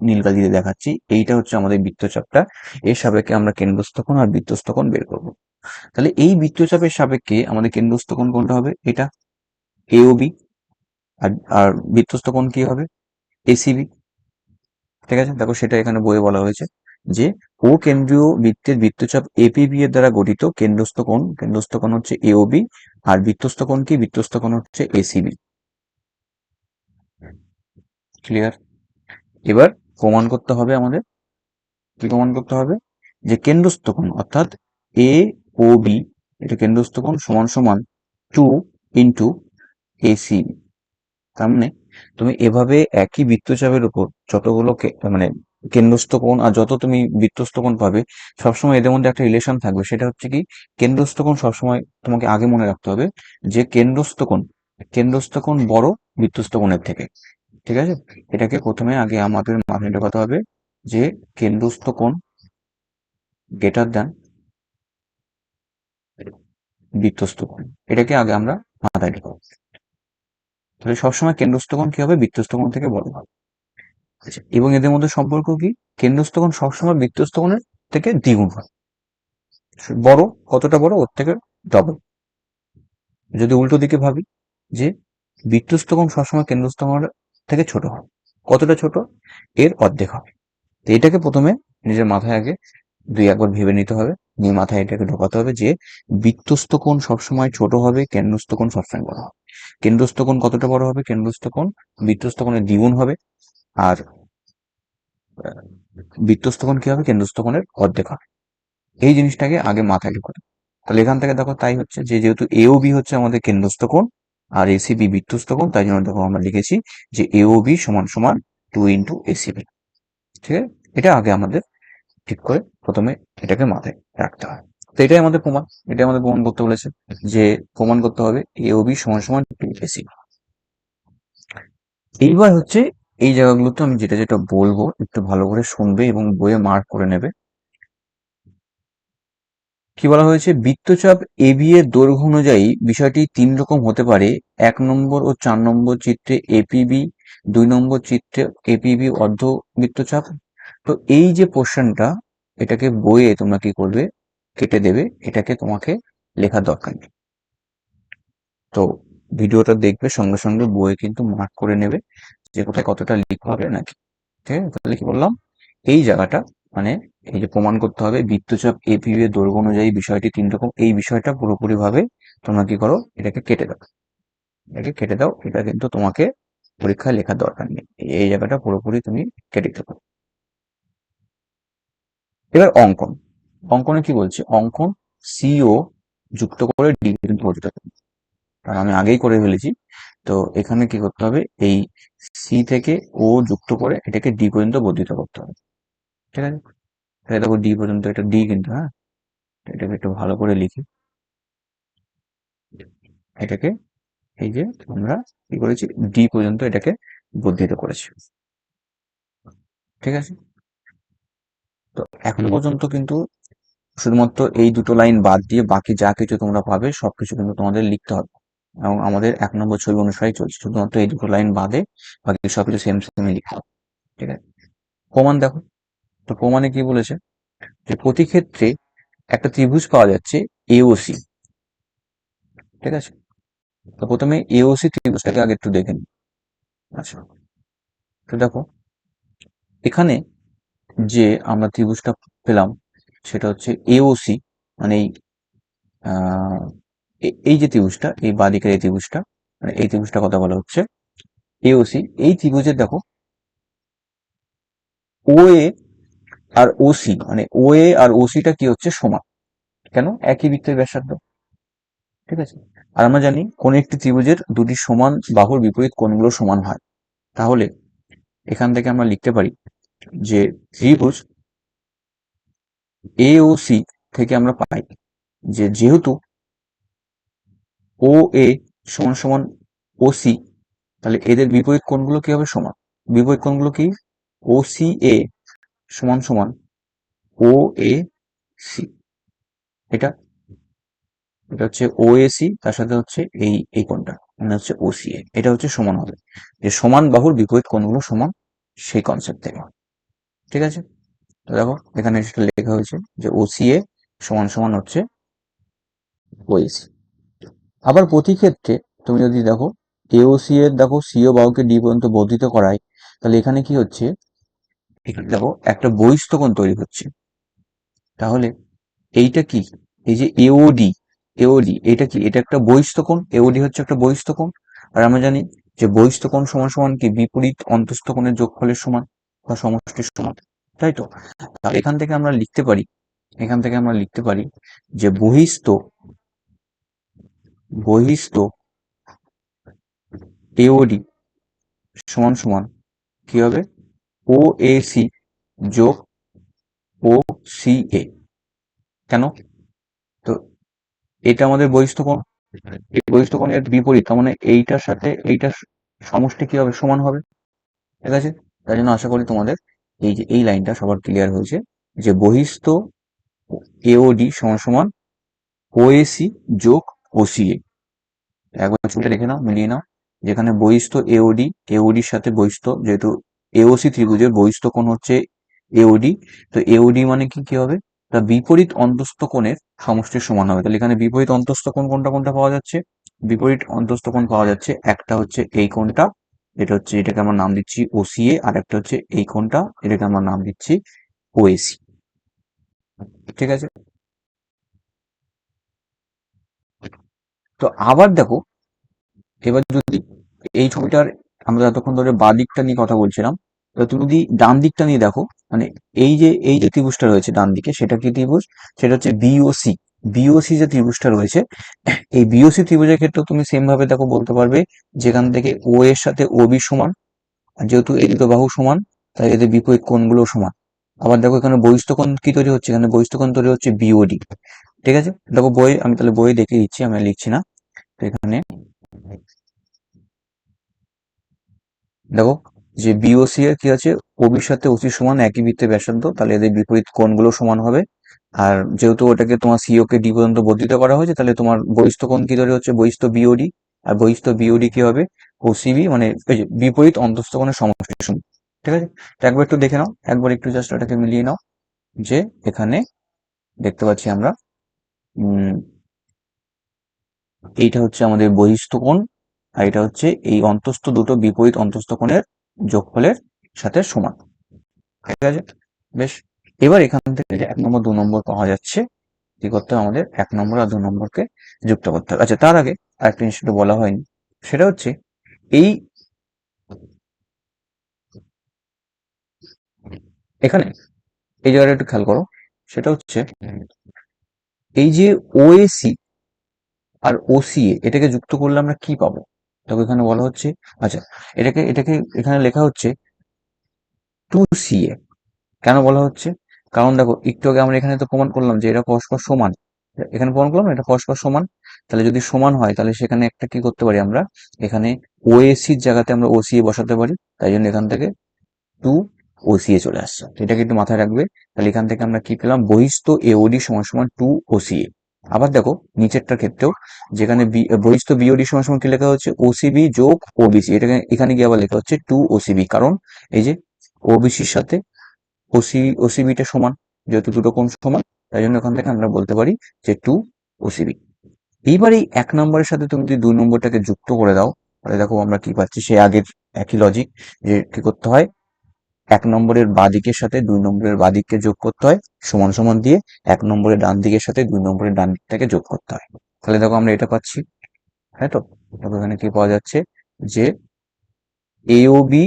Speaker 1: নীল কালি দিয়ে দেখাচ্ছি, এইটা হচ্ছে আমাদের বৃত্তচাপটা। এর সাপেক্ষে আমরা কেন্দ্রস্থ কোণ আর বৃত্তস্থ কোণ বের করবো। তাহলে এই বৃত্তচাপের সাপেক্ষে আমাদের কেন্দ্রস্থ কোণ কোনটা হবে, এটা এওবি। আর আর বৃত্তস্থ কোণ কি হবে, এসিবি। ঠিক আছে, দেখো সেটা এখানে বইয়ে বলা হয়েছে যে ও কেন্দ্রীয় বৃত্তের বৃত্তচাপ এপিবি এর দ্বারা গঠিত কেন্দ্রস্থ কোণ হচ্ছে এওবি, আর বৃত্তস্থ কোণ কি, বৃত্তস্থ কোণ হচ্ছে এসিবি। ক্লিয়ার, এবার প্রমাণ করতে হবে আমাদের, কি প্রমাণ করতে হবে, যে কেন্দ্রস্থ কোণ অর্থাৎ এ ও বি, এটা কেন্দ্রস্থ কোণ সমান সমান 2 × AC। তার মানে তুমি এভাবে একই বৃত্তচাপের উপর যতগুলো মানে কেন্দ্রস্থ কোণ আর যত তুমি বৃত্তস্থ কোণ পাবে, সবসময় এদের মধ্যে একটা রিলেশন থাকবে। সেটা হচ্ছে কি, কেন্দ্রস্থ কোণ সবসময় তোমাকে আগে মনে রাখতে হবে যে কেন্দ্রস্থ কোণ বড় বৃত্তস্থ কোণের থেকে। ঠিক আছে, এটাকে প্রথমে আগে আমাদের মাথায় ঢোকাতে হবে যে কেন্দ্রস্থ কোণ গ্রেটার দ্যান বৃত্তস্থ কোণ, এটাকে আগে আমরা মাথায় ঢোকাবো। তাহলে সবসময় কেন্দ্রস্থ কোণ কি হবে, বৃত্তস্থ কোণ থেকে বড় হবে। আচ্ছা, এবং এদের মধ্যে সম্পর্ক কি, কেন্দ্রস্থ কোণ সবসময় বৃত্তস্থ কোণের থেকে দ্বিগুণ হয়। বড়, কতটা বড়, ওর থেকে ডবল। যদি উল্টো দিকে ভাবি, যে বৃত্তস্থ কোণ সবসময় কেন্দ্রস্থ কোণের থেকে ছোট হয়, কতটা ছোট, এর অর্ধেক হবে। তো এটাকে প্রথমে নিজের মাথায় আগে 2-1 বার ভেবে নিতে হবে, নিয়ে মাথায় এটাকে ঢোকাতে হবে যে বৃত্তস্থ কোণ সবসময় ছোট হবে, কেন্দ্রস্থ কোণ সবসময় বড় হবে। কেন্দ্রস্থ কোণ কতটা বড় হবে, কেন্দ্রস্থ কোণ বৃত্তস্থ কোণের দ্বিগুণ হবে। আর বৃত্তস্থ কোণ কি হবে, কেন্দ্রস্থ কোণের অর্ধেক হবে। এই জিনিসটাকে আগে মাথায় ঢোকাতে। তাহলে এখান থেকে দেখো তাই হচ্ছে যে যেহেতু এও বি হচ্ছে আমাদের কেন্দ্রস্থ কোণ আর এসিবি বৃত্তস্থ কোণ, তাই জন্য দেখো আমরা লিখেছি যে এও বি সমান সমান 2 × এসিবি। ঠিক আছে, এটা আগে আমাদের ঠিক করে প্রথমে এটাকে মাথায় রাখতে হয়। তো এটাই আমাদের প্রমাণ, এটাই আমাদের প্রমাণ করতে বলেছে যে প্রমাণ করতে হবে এও বি সমান সমান 2 × এসিবি। এইবার হচ্ছে এই জায়গাগুলোতে আমি যেটা যেটা বলবো একটু ভালো করে শুনবে এবং বইয়ে মার্ক করে নেবে। কি বলা হয়েছে, বৃত্তচাপ এবি এর দৈর্ঘ্য অনুযায়ী বিষয়টি 3 রকম হতে পারে। 1 নম্বর ও 4 নম্বর চিত্রে এপিবি, 2 নম্বর চিত্রে এপিবি অর্ধ বৃত্তচাপ। তো এই যে পোর্শনটা, এটাকে বইয়ে তোমরা কি করবে, কেটে দেবে, এটাকে তোমাকে লেখার দরকার নেই। তো ভিডিওটা দেখবে সঙ্গে সঙ্গে বইয়ে কিন্তু মার্ক করে নেবে যে কোথায় কতটা লিখতে হবে নাকি। ঠিক আছে, তাহলে কি বললাম, এই জায়গাটা মানে এই যে প্রমাণ করতে হবে বৃত্তচাপ এপিবি এর দৈর্ঘ্য অনুযায়ী বিষয়টি 3 রকম, এই বিষয়টা পুরোপুরি ভাবে তোমরা কি করো, এটাকে কেটে দাও, এটাকে কেটে দাও, এটা কিন্তু তোমাকে পরীক্ষায় লেখার দরকার নেই, এই জায়গাটা পুরোপুরি তুমি কেটে দেবো। এবার অঙ্কন, অঙ্কনে কি বলছে, অঙ্কন সিও যুক্ত করে ডি পর্যন্ত করতে হবে, কারণ আমি আগেই করে ফেলেছি। তো এখানে কি করতে হবে, এই সি থেকে ও যুক্ত করে এটাকে ডি পর্যন্ত বর্ধিত করতে হবে। ঠিক আছে, তাহলে দেখো ডি পর্যন্ত, এটা ডি কিন্তু, হ্যাঁ, এটাকে একটু ভালো করে লিখি। এটাকে এই যে আমরা কি করেছি, ডি পর্যন্ত এটাকে বর্ধিত করেছি। ঠিক আছে, তো এখনো পর্যন্ত কিন্তু শুধুমাত্র এই দুটো লাইন বাদ দিয়ে বাকি যা কিছু তোমরা পাবে সবকিছু কিন্তু তোমাদের লিখতে হবে, এবং আমাদের 1 নম্বর ছবি অনুসারে চলছে, শুধুমাত্র এই দুটো লাইন বাদে বাকি সবকিছু সেম সেম লিখতে হবে। ঠিক আছে, প্রমাণ দেখো। তো প্রমাণে কি বলেছে, যে প্রতি ক্ষেত্রে একটা ত্রিভুজ পাওয়া যাচ্ছে এওসি। ঠিক আছে, তো প্রথমে এওসি ত্রিভুজটাকে আগে একটু দেখে নিই। আচ্ছা, তো দেখো এখানে যে আমরা ত্রিভুজটা পেলাম সেটা হচ্ছে এওসি, মানে এই যে ত্রিভুজটা, এই বাঁদিকের এই ত্রিভুজটা, মানে এই ত্রিভুজটা কথা বলা হচ্ছে এওসি। এই ত্রিভুজের দেখো ও এ আর ওসি, মানে ও এ আর ওসিটা কি হচ্ছে, সমান। কেন, একই বৃত্তের ব্যাসার্ধ। ঠিক আছে, আর আমরা জানি কোন একটি ত্রিভুজের দুটি সমান বাহুর বিপরীত কোণগুলো সমান হয়। তাহলে এখান থেকে আমরা লিখতে পারি যে ত্রিভুজ এ ও সি থেকে আমরা পাই যে যেহেতু ও এ সমান সমান ও সি, তাহলে এদের বিপরীত কোণগুলো কি হবে, সমান। বিপরীত কোণগুলো কি, ও সি এ সমান সমান ও এ সি। এটা এটা হচ্ছে ও এ সি, তার সাথে হচ্ছে এই কোণটা মানে হচ্ছে ও সি এ, এটা হচ্ছে সমান হবে, যে সমান বাহুর বিপরীত কোণগুলো সমান, সেই কনসেপ্ট থেকে। ঠিক আছে, তো দেখো এখানে সেটা লেখা হয়েছে যে ও সি এ সমান সমান হচ্ছে ও এ সি। আবার প্রতি ক্ষেত্রে তুমি যদি দেখো এওসি এর দেখো সিও বাহুকে ডি পর্যন্ত বর্ধিত করায়, তাহলে এখানে কি হচ্ছে, এখানে দেখো একটা বহিস্থ কোণ তৈরি হচ্ছে। তাহলে এইটা কি, এই যে এওডি, এওডি এটা কি, এটা একটা বহিস্থ কোণ, এওডি হচ্ছে একটা বহিস্থ কোণ। আর আমরা জানি যে বহিস্থ কোণ সমান সমান কি, বিপরীত অন্তস্থ কোণের যোগফলের সমান বা সমষ্টির সমান। তাই তো, তাহলে এখান থেকে আমরা লিখতে পারি, এখান থেকে আমরা লিখতে পারি যে বহিস্থ বহিস্থ এওডি সমান সমান কি হবে, ও এ সি যোগ ও সি এ। কেন, তো এটা আমাদের বহিস্থ কোণ, এই বহিস্থ কোণের বিপরীত, তার মানে এইটার সাথে এইটার সমষ্টি কি হবে, সমান হবে। ঠিক আছে, তাই জন্য আশা করি তোমাদের এই যে এই লাইনটা সবার ক্লিয়ার হয়েছে, যে বহিস্থ এওডি সমান সমান ওএসি যোগ ওসিএ। একবার ছবিটা দেখে নাও, মিলিয়ে নাও, যেখানে বহিস্থ এওডি, এওডির সাথে বহিস্থ, যেহেতু এওসি ত্রিভুজের বহিস্থ কোণ হচ্ছে এওডি, তো এওডি মানে কি কি হবে, তা বিপরীত অন্তস্থ কোণের সমষ্টির সমান হবে। তাহলে এখানে বিপরীত অন্তস্থ কোণ কোনটা কোনটা পাওয়া যাচ্ছে, বিপরীত অন্তস্থ কোণ পাওয়া যাচ্ছে, একটা হচ্ছে এই কোণটা, এটা হচ্ছে, এটাকে আমরা নাম দিচ্ছি ওসিএ, আর একটা হচ্ছে এই কোণটা, এটাকে আমরা নাম দিচ্ছি ওএসি। ঠিক আছে, তো আবার দেখো, এবার যদি এই ছবিটার, আমরা এতক্ষণ ধরে বাঁ দিকটা নিয়ে কথা বলছিলাম, তো তুমি যদি ডান দিকটা নিয়ে দেখো, মানে এই যে ত্রিভুজটা রয়েছে ডান দিকে, সেটা কি ত্রিভুজ, সেটা হচ্ছে বিওসি। বিওসি যে ত্রিভুজটা রয়েছে, এই বিওসি ত্রিভুজের ক্ষেত্রে তুমি সেম ভাবে দেখো বলতে পারবে যেখান থেকে ও এর সাথে ও বি সমান, আর যেহেতু এই দুটো বাহু সমান তাই এদের বিপরীত কোণগুলো সমান। আবার দেখো এখানে বহিস্থ কোণ কি তৈরি হচ্ছে, এখানে বহিস্থ কোণ তৈরি হচ্ছে বিওডি। ঠিক আছে, দেখো বই আমি তাহলে বই দেখে দিচ্ছি, আমি আর লিখছি না। তো এখানে দেখো যে বিওসি এর কি আছে, ওবির সাথে ওসি সমান, একই বৃত্তের ব্যাসার্ধ, তাহলে এদের বিপরীত কোণগুলো সমান হবে। আর যেহেতু ওটাকে তোমার সিও কে ডি পর্যন্ত বর্ধিত করা হয়েছে, তাহলে তোমার বহিস্থ কোণ কি ধরে হচ্ছে বহিস্থ বিওডি। আর বহিস্থ বিওডি কি হবে, ওসিবি, মানে এই যে বিপরীত অন্তঃস্থ কোণের সমষ্টি সমান। ঠিক আছে, তো একবার একটু দেখে নাও, একবার একটু জাস্ট ওটাকে মিলিয়ে নাও, যে এখানে দেখতে পাচ্ছি আমরা এইটা হচ্ছে আমাদের বহিস্থ কোণ, আর এটা হচ্ছে এই অন্তঃস্থ দুটো বিপরীত অন্তঃস্থ কোণের যোগফলের সাথে সমান। ঠিক আছে, বেশ। এবার এখান থেকে যে 1 নম্বর 2 নম্বর পাওয়া যাচ্ছে, কি করতে হবে আমাদের, 1 নম্বর আর 2 নম্বরকে যুক্ত করতে হবে। আচ্ছা, তার আগে আরেকটা জিনিস একটু বলা হয়নি, সেটা হচ্ছে এই এখানে এই জায়গাটা একটু খেয়াল করো, সেটা হচ্ছে এই যে ওএসি আর ওসিএ এটাকে যুক্ত করলে আমরা কি পাবো। দেখো এখানে বলা হচ্ছে, আচ্ছা, এটাকে এটাকে এখানে লেখা হচ্ছে 2CA। কেন বলা হচ্ছে, কারণ দেখো একটু আগে আমরা এখানে তো প্রমাণ করলাম যে এরা পরস্পর সমান। এখানে প্রমাণ করলাম না এটা পরস্পর সমান। তাহলে যদি সমান হয় তাহলে সেখানে একটা কি করতে পারি আমরা, এখানে ওএসির জায়গাতে আমরা ওসিএ বসাতে পারি। তাই জন্য এখান থেকে 2 OCA চলে আসছে, তো এটাকে একটু মাথায় রাখবে। তাহলে এখান থেকে আমরা কি পেলাম, বহিস্থ এওডি সমান সমান 2 OCA। আবার দেখো নিচেরটার ক্ষেত্রেও, যেখানে বহিস্থ বিওডি সমান সমান কি লেখা হচ্ছে, ওসিবি যোগ ওবিসি, এটাকে এখানে গিয়ে আবার লেখা হচ্ছে 2 OCB, কারণ এই যে ওবিসির সাথে ওসিবিটা সমান, যেহেতু দুটো কোণ সমান, তাই জন্য এখান থেকে আমরা বলতে পারি যে 2 OCB। এইবার এই 1 নম্বরের সাথে তুমি যদি 2 নম্বরটাকে যুক্ত করে দাও, তাহলে দেখো আমরা কি পাচ্ছি, সে আগের একই লজিক, যে কি করতে হয়, 1 নম্বরের বাঁ দিকের সাথে 2 নম্বরের বাঁ দিককে যোগ করতে হয় সমান সমান দিয়ে, 1 নম্বরের ডান দিকের সাথে 2 নম্বরের ডান দিকটাকে যোগ করতে হয়। তাহলে দেখো আমরা এটা পাচ্ছি, তাই তো। দেখো এখানে কি পাওয়া যাচ্ছে, যে এওবি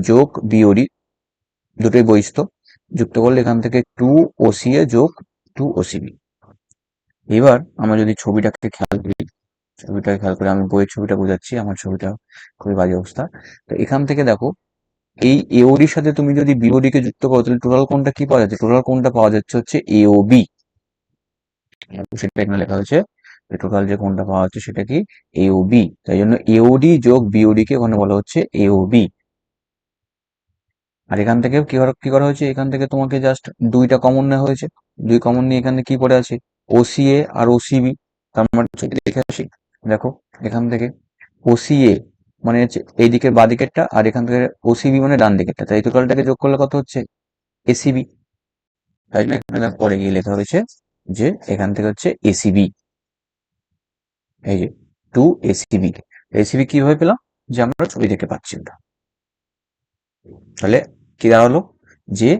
Speaker 1: যোগ বিওডি দুটোই বহিস্থ, যুক্ত করলে এখান থেকে 2 OCA যোগ 2 OCB। এবার আমরা যদি ছবিটাকে খেয়াল করি, ছবিটাকে খেয়াল করে আমি বইয়ের ছবিটা বোঝাচ্ছি, আমার ছবিটা খুবই বাজে অবস্থা। তো এখান থেকে দেখো এই এওডির সাথে তুমি যদি বিওডি কে যুক্ত করো, তাহলে টোটাল কোণটা কি পাওয়া যাচ্ছে, টোটাল কোণটা পাওয়া যাচ্ছে হচ্ছে এওবি। সেটা এখানে লেখা হয়েছে, টোটাল যে কোণটা পাওয়া যাচ্ছে সেটা কি, এওবি। তাই জন্য এওডি যোগ বিওডি কে ওখানে বলা হচ্ছে এওবি। আর এখান থেকে কি করা হয়েছে, এখান থেকে তোমাকে জাস্ট দুইটা কমন নেওয়া হয়েছে, দুই কমন নিয়ে এখানে কি পড়ে আছে, ওসিএ আর ওসিবি। তার মানে হচ্ছে দেখে আসি, দেখো এখান থেকে ওসিএ মানে হচ্ছে এই দিকের বাঁ দিকেরটা, আর এখান থেকে ওসিবি মানে ডান দিকেরটা, তাই টোটালটাকে যোগ করলে কত হচ্ছে, এসিবি। তাই না, এখানে দেখো পরে গিয়ে লেখা হয়েছে যে এখান থেকে হচ্ছে এসিবি, এই যে 2 ACB। এসিবি কিভাবে পেলাম, যে আমরা ছবি দেখে পাচ্ছি ওটা। তাহলে কি দাঁড়ালো, যে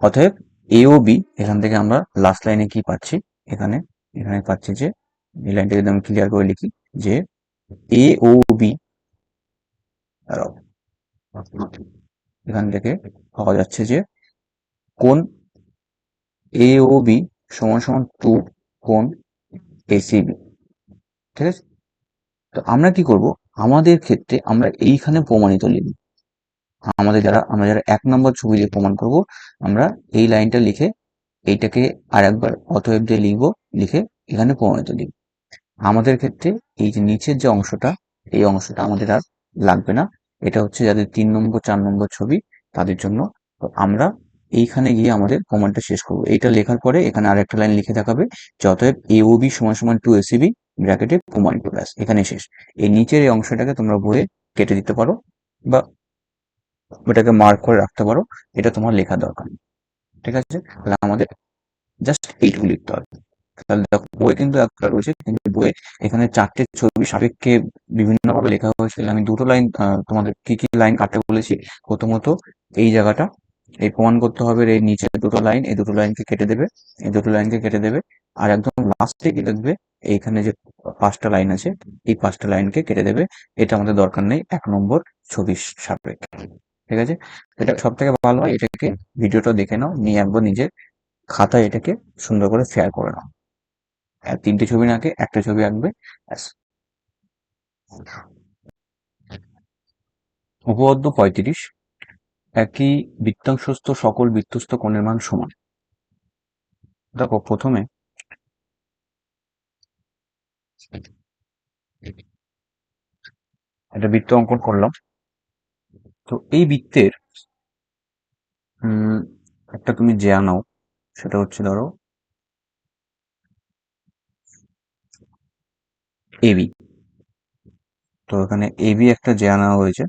Speaker 1: অতএব এ ও বি, এখান থেকে আমরা লাস্ট লাইনে কি পাচ্ছি, এখানে এখানে পাচ্ছি যে এই লাইনটা যদি আমি ক্লিয়ার করে লিখি, যে এ ও বি, এখান থেকে পাওয়া যাচ্ছে যে কোণ এ ও বি সমান সমান 2 কোণ এসিবি। ঠিক আছে, তো আমরা কি করব, আমাদের ক্ষেত্রে আমরা এইখানে প্রমাণিত লিখব। আমরা যারা 1 নম্বর ছবি দিয়ে প্রমাণ করব, আমরা এই লাইনটা লিখে এইটাকে আর একবার অতএব দিয়ে লিখবো, লিখে এখানে প্রমাণিত লিখব। আমাদের ক্ষেত্রে এই যে নিচের যে অংশটা, এই অংশটা আমাদের আর লাগবে না। এটা হচ্ছে যাদের 3 নম্বর 4 নম্বর ছবি তাদের জন্য। তো আমরা এইখানে গিয়ে আমাদের প্রমাণটা শেষ করবো। এইটা লেখার পরে এখানে আরেকটা লাইন লিখে দেখাবে যে অতএব এ ও বি সমান সমান 2 ACB, ব্র্যাকেটে প্রমাণিত, ব্যাস এখানে শেষ। এই নিচের এই অংশটাকে তোমরা বইয়ে কেটে দিতে পারো, বা ওটাকে মার্ক করে রাখতে পারো, এটা তোমার লেখা দরকার নেই। ঠিক আছে, তাহলে আমাদের জাস্ট এইটুকু লিখতে হবে। তাহলে দেখো বই কিন্তু একটা রয়েছে, কিন্তু বইয়ে এখানে 4টে ছবি সাপেক্ষে বিভিন্ন ভাবে লেখা হয়েছে। আমি দুটো লাইন তোমাদের কি কি লাইন কাটতে বলেছি। প্রথমত এই জায়গাটা, এই প্রমাণ করতে হবে, এই নিচের দুটো লাইন, এই দুটো লাইনকে কেটে দেবে, এই দুটো লাইনকে কেটে দেবে। আর একদম লাস্টে কি লিখবে, এইখানে যে 5টা লাইন আছে, এই 5টা লাইনকে কেটে দেবে। এটা আমাদের দরকার নেই 1 নম্বর ছবির সাপেক্ষে। ঠিক আছে, এটা সব থেকে ভালো হয় এটাকে ভিডিওটা দেখে নাও, নিয়ে একবার নিজে খাতায় এটাকে সুন্দর করে শেয়ার করে নাও। তিনটে ছবি না আঁকে একটা ছবি আঁকবে ব্যাস। উপপাদ্য 35, একই বৃত্তাংশস্থ সকল বৃত্তস্থ কোণের মান সমান। দেখো প্রথমে একটা বৃত্ত অঙ্কন করলাম। তো এই বৃত্তের একটা তুমি জ্যা নাও, সেটা হচ্ছে ধরো এবি। তো এখানে এবি একটা জ্যা নেওয়া হয়েছে।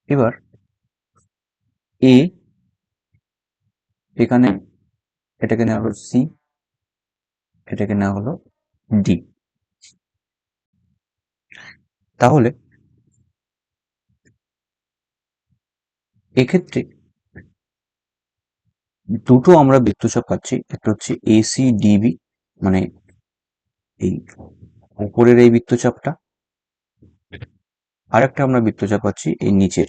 Speaker 1: এবার এ, এখানে এটাকে নেওয়া হলো সি, এটাকে নেওয়া হলো ডি। তাহলে এক্ষেত্রে দুটো আমরা বৃত্তচাপ পাচ্ছি, একটা হচ্ছে এসি ডিবি, মানে এই উপরের এই বৃত্তচাপটা, আর একটা আমরা বৃত্তচাপ পাচ্ছি এই নিচের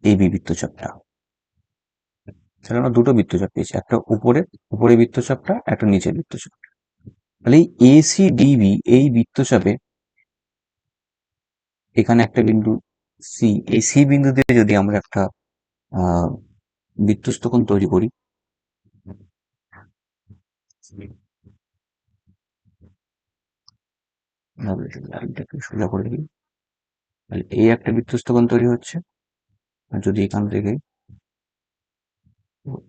Speaker 1: এবি বৃত্তচাপটা। তাহলে আমরা দুটো বৃত্তচাপ পেয়েছি, একটা উপরে বৃত্তচাপটা, একটা নিচের বৃত্তচাপ। তাহলে এই এসি ডিবি এই বৃত্তচাপে এখানে একটা বিন্দু সি, এই সি বিন্দু দিয়ে যদি আমরা একটা আহ বৃত্তস্থ কোণ তৈরি করি, লাইনটাকে সোজা করে দিই, তাহলে এই একটা বৃত্তস্থ কোণ তৈরি হচ্ছে। আর যদি এখান থেকে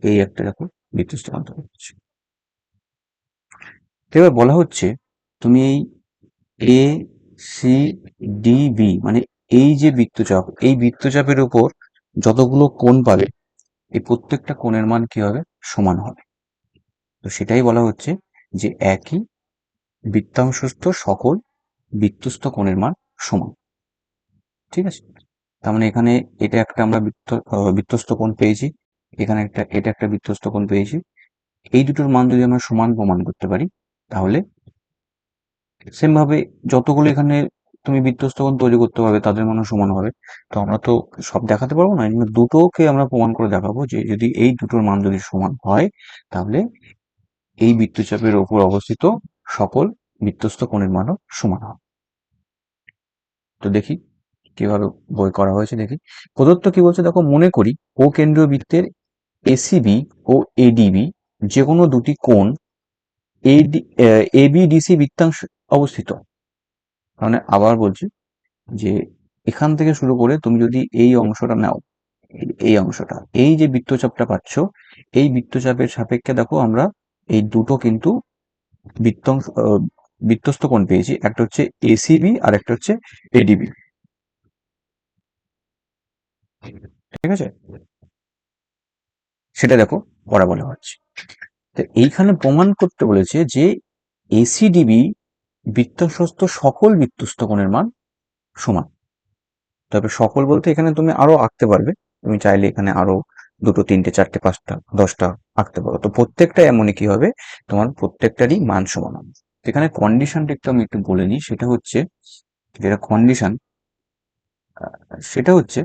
Speaker 1: এই একটা দেখো বৃত্তস্থ কোণ তৈরি হচ্ছে। এবার বলা হচ্ছে তুমি এই এ সি ডি বি মানে এই যে বৃত্তচাপ, এই বৃত্তচাপের উপর যতগুলো কোণ পাবে এই প্রত্যেকটা কোণের মান কি হবে? সমান হবে। তো সেটাই বলা হচ্ছে যে একই বৃত্তাংশস্থ সকল বৃত্তস্থ কোণের মান সমান। ঠিক আছে, তার মানে এখানে এটা একটা আমরা বৃত্তস্থ কোণ পেয়েছি, এখানে এটা একটা বৃত্তস্থ কোণ পেয়েছি। এই দুটোর মান যদি আমরা সমান প্রমাণ করতে পারি, তাহলে সেম ভাবে যতগুলো এখানে তুমি বৃত্তস্থ কোণ তৈরি করতে পারবে তাদের মানও সমান হবে। তো আমরা তো সব দেখাতে পারবো না, কিন্তু দুটোকে আমরা প্রমাণ করে দেখাবো যে যদি এই দুটোর মান যদি সমান হয়, তাহলে এই বৃত্তচাপের ওপর অবস্থিত সকল বৃত্তস্থ কোণের মানও সমান হবে। তো দেখি কিভাবে বই করা হয়েছে। দেখি প্রদত্ত কি বলছে, দেখো মনে করি ও কেন্দ্রীয় বৃত্তের এসিবি ও এডিবি যে কোনো দুটি কোণ এবিডিসি বৃত্তাংশ অবস্থিত। মানে আবার বলছি যে এখান থেকে শুরু করে তুমি যদি এই অংশটা নাও, এই অংশটা, এই যে বৃত্তচাপটা পাচ্ছ, এই বৃত্তচাপের সাপেক্ষে দেখো আমরা এই দুটো কিন্তু বৃত্তস্থ কোণ পেয়েছি, একটা হচ্ছে এসিবি আর একটা হচ্ছে এডিবি। ঠিক আছে, সেটা দেখো পড়া বলা হচ্ছে। তো এইখানে প্রমাণ করতে বলেছে যে এসিডিবি বৃত্তস্থ সকল বৃত্তস্থ কোণের মান সমান। তবে সকল বলতে এখানে তুমি আরো আঁকতে পারবে, তুমি চাইলে এখানে আরো দুটো তিনটে চারটে পাঁচটা 10টা আঁকতে পারো। তো প্রত্যেকটা এমনই কি হবে, তোমার প্রত্যেকটারই মান সমান হবে। এখানে কন্ডিশনটা একটু আমি একটু বলে নিই, সেটা হচ্ছে যেটা কন্ডিশন, সেটা হচ্ছে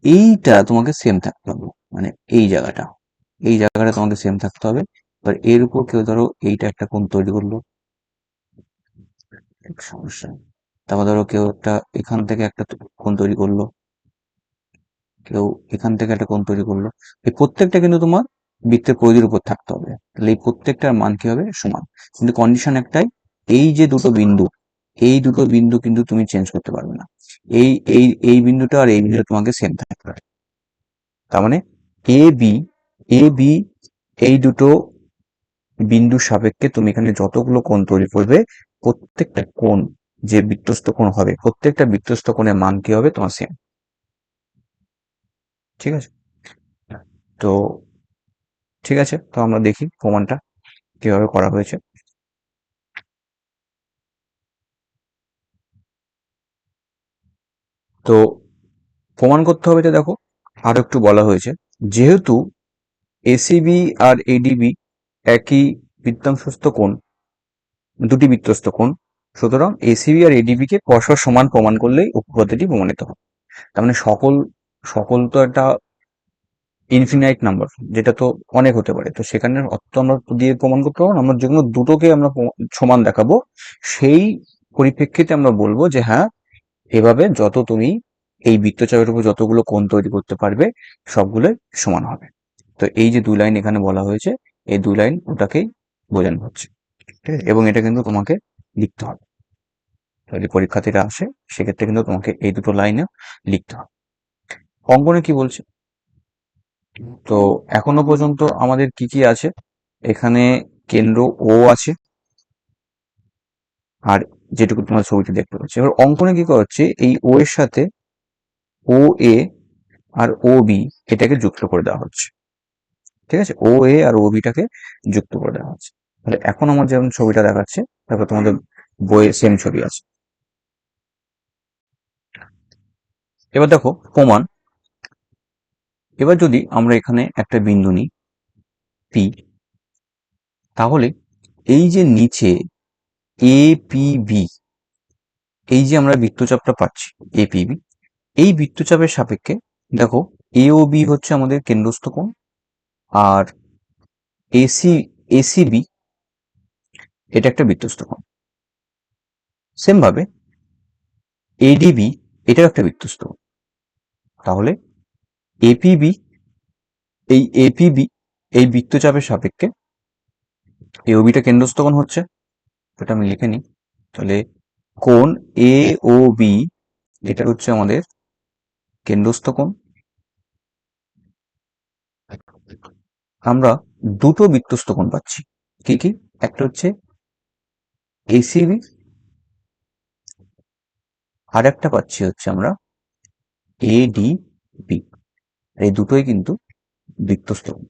Speaker 1: এইটা তোমাকে সেম থাকতে হবে, মানে এই জায়গাটা তোমাকে সেম থাকতে হবে। এবার এর উপর কেউ ধরো এইটা একটা কোণ তৈরি করলো, সমস্যা। তারপর ধরো কেউ একটা এখান থেকে একটা কোণ তৈরি করলো, কেউ এখান থেকে একটা কোণ তৈরি করলো। এই প্রত্যেকটা কিন্তু তোমার বৃত্তের পরিধির উপর থাকতে হবে, তাহলে এই প্রত্যেকটার মান কি হবে? সমান। কিন্তু কন্ডিশন একটাই, এই যে দুটো বিন্দু, এই দুটো বিন্দু কিন্তু তুমি চেঞ্জ করতে পারবে না। এই এই এই বিন্দুটা আর এই বিন্দুটা তোমাকে সেম থাকতে হবে। তার মানে এ বি, এ বি এই দুটো বিন্দুর সাপেক্ষে তুমি এখানে যতগুলো কোণ তৈরি করবে, প্রত্যেকটা কোণ যে বৃত্তস্থ কোণ হবে, প্রত্যেকটা বৃত্তস্থ কোণের মান কি হবে? তোমার সেম। ঠিক আছে, তো ঠিক আছে, তো আমরা দেখি প্রমাণটা কিভাবে করা হয়েছে। তো প্রমাণ করতে হবে যে দেখো আরো একটু বলা হয়েছে, যেহেতু এসিবি আর এডিবি একই বৃত্তাংশস্থ কোণ, দুটি বৃত্তস্থ কোণ, সুতরাং এসিবি আর এডিবি কে পরস্পর সমান প্রমাণ করলেই উপপাদ্যটি প্রমাণিত হবে। তার মানে সকল সকল তো একটা ইনফিনাইট নাম্বার, যেটা তো অনেক হতে পারে, তো সেখানে অত আমরা দিয়ে প্রমাণ করতে পারবো না। আমরা যেগুলো দুটোকে আমরা সমান দেখাবো, সেই পরিপ্রেক্ষিতে আমরা বলবো যে হ্যাঁ, এভাবে যত তুমি এই বৃত্তচাপের উপর যতগুলো কোণ তৈরি করতে পারবে সবগুলোই সমান হবে। তো এই যে 2 লাইন এখানে বলা হয়েছে, এই 2 লাইন ওটাকেই বোঝানো হচ্ছে। ঠিক আছে, এবং এটা কিন্তু তোমাকে লিখতে হবে। যদি পরীক্ষার্থীরা আসে সেক্ষেত্রে কিন্তু তোমাকে এই দুটো লাইনে লিখতে হবে। অঙ্কনে কি বলছে? তো এখনো পর্যন্ত আমাদের কি কি আছে? এখানে কেন্দ্র ও আছে, আর যেটুকু তোমার ছবিতে দেখতে পাচ্ছি। এবার অঙ্কনে কি করা হচ্ছে, এই ও এর সাথে ও এ আর ও বি এটাকে যুক্ত করে দেওয়া হচ্ছে। ঠিক আছে, ও এ আর ও বিটাকে যুক্ত করে দেওয়া হচ্ছে। তাহলে এখন আমার যেমন ছবিটা দেখাচ্ছে, তারপর তোমাদের বইয়ে সেম ছবি আছে। এবার দেখো প্রমাণ। এবার যদি আমরা এখানে একটা বিন্দু নিই পি, তাহলে এই যে নিচে এ পি বি, এই যে আমরা বৃত্তচাপটা পাচ্ছি এ পি বি, এই বৃত্তচাপের সাপেক্ষে দেখো এ ও বি হচ্ছে আমাদের কেন্দ্রস্থ কোণ, আর এসি এসিবি এটা একটা বৃত্তস্থ কোণ। সেম ভাবে এডিবি এটাও একটা বৃত্তস্থ কোণ। তাহলে এপিবি, এই এপিবি এই বৃত্তচাপের সাপেক্ষে এওবিটা কেন্দ্রস্থ কোণ হচ্ছে। এটা আমি লিখে নিই। তাহলে কোণ এ ও বি এটা হচ্ছে আমাদের কেন্দ্রস্থ কোণ। আমরা দুটো বৃত্তস্থ কোণ পাচ্ছি, কি কি? একটা হচ্ছে এসিবি, আর একটা পাচ্ছি হচ্ছে আমরা এডিবি। এই দুটোই কিন্তু বৃত্তস্থ কোণ।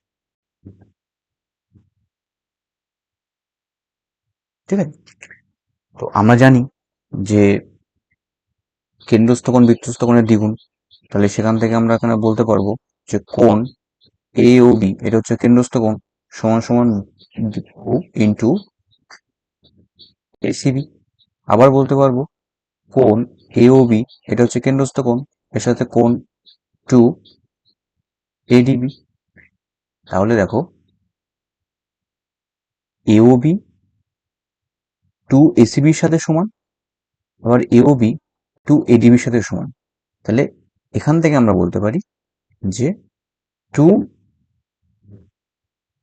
Speaker 1: ঠিক আছে, তো আমরা জানি যে কেন্দ্রস্থ কোণ বৃত্তস্থ কোণের দ্বিগুণ। তাহলে সেখান থেকে আমরা এখানে বলতে পারবো যে কোণ এ ও বি এটা হচ্ছে কেন্দ্রস্থ কোণ, সমান সমান ইন্টু এসিবি। আবার বলতে পারবো কোণ এ ও বি এটা হচ্ছে কেন্দ্রস্থ কোণ, এর সাথে কোণ 2 এডিবি। তাহলে দেখো এওবি 2 এসিবির সাথে সমান, আবার এওবি 2 এডিবির সাথে সমান। তাহলে এখান থেকে আমরা বলতে পারি যে 2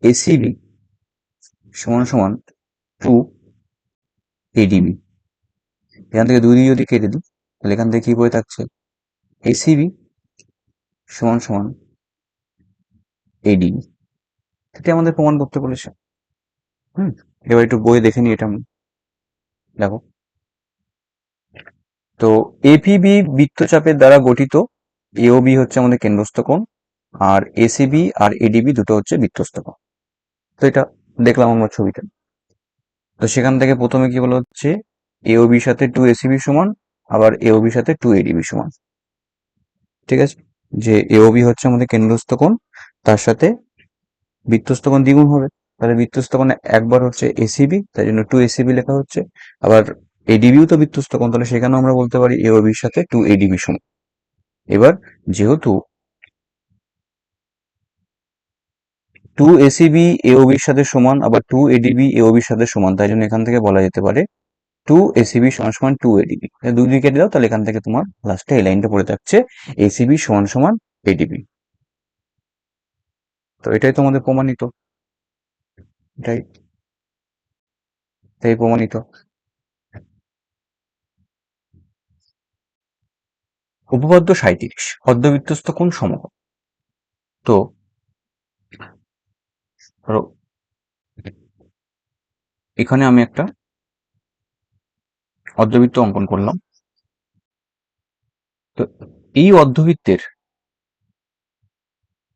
Speaker 1: এসিবি সমান সমান 2 এডিবি। এখান থেকে 2 দিয়ে যদি কেটে দিই, তাহলে এখান থেকে কি বলে থাকছে, এসিবি সমান সমান এডিবি। এটা আমাদের প্রমাণ করতে বলেছে। এবার একটু বই দেখে নিই এটা। দেখো, তো এপিবি বৃত্তচাপের দ্বারা গঠিত, এওবি হচ্ছে আমাদের কেন্দ্রস্থ কোণ, আর এসিবি আর এডিবি দুটো হচ্ছে বৃত্তস্থ কোণ। তো এটা দেখলাম আমরা ছবিতে। তো সেখান থেকে প্রথমে কি বলা হচ্ছে, এওবির সাথে 2 এসিবি সমান, আবার এওবির সাথে 2 এডিবি সমান। ঠিক আছে, যে এওবি হচ্ছে আমাদের কেন্দ্রস্থ কোণ, তার সাথে বৃত্তস্থ কোণ দ্বিগুণ হবে। তাহলে বৃত্তস্থ কোণ একবার হচ্ছে এসিবি, তাই জন্য 2 এসিবি লেখা হচ্ছে। আবার এডিবিও তো বৃত্তস্থ কোণ, তাহলে সেখানেও আমরা বলতে পারি এওবির সাথে 2 এডিবি সমান। এবার যেহেতু 2 এসিবি এওবির সাথে সমান, আবার 2 এডিবি এওবির সাথে সমান, তাই জন্য এখান থেকে বলা যেতে পারে 2 এসিবি সমান সমান 2 এডিবি। দুই দুই কেটে দাও, তাহলে এখান থেকে তোমার লাস্টে এই লাইনটা পড়ে থাকছে এসিবি সমান সমান এডিবি। তো এটাই তোমাদের প্রমাণিত, এটাই তাই প্রমাণিত। উপপাদ্য 37, অর্ধবৃত্তস্থ কোণ সমকোণ। তো ধরো এখানে আমি একটা অর্ধবৃত্ত অঙ্কন করলাম। তো এই অর্ধবৃত্তের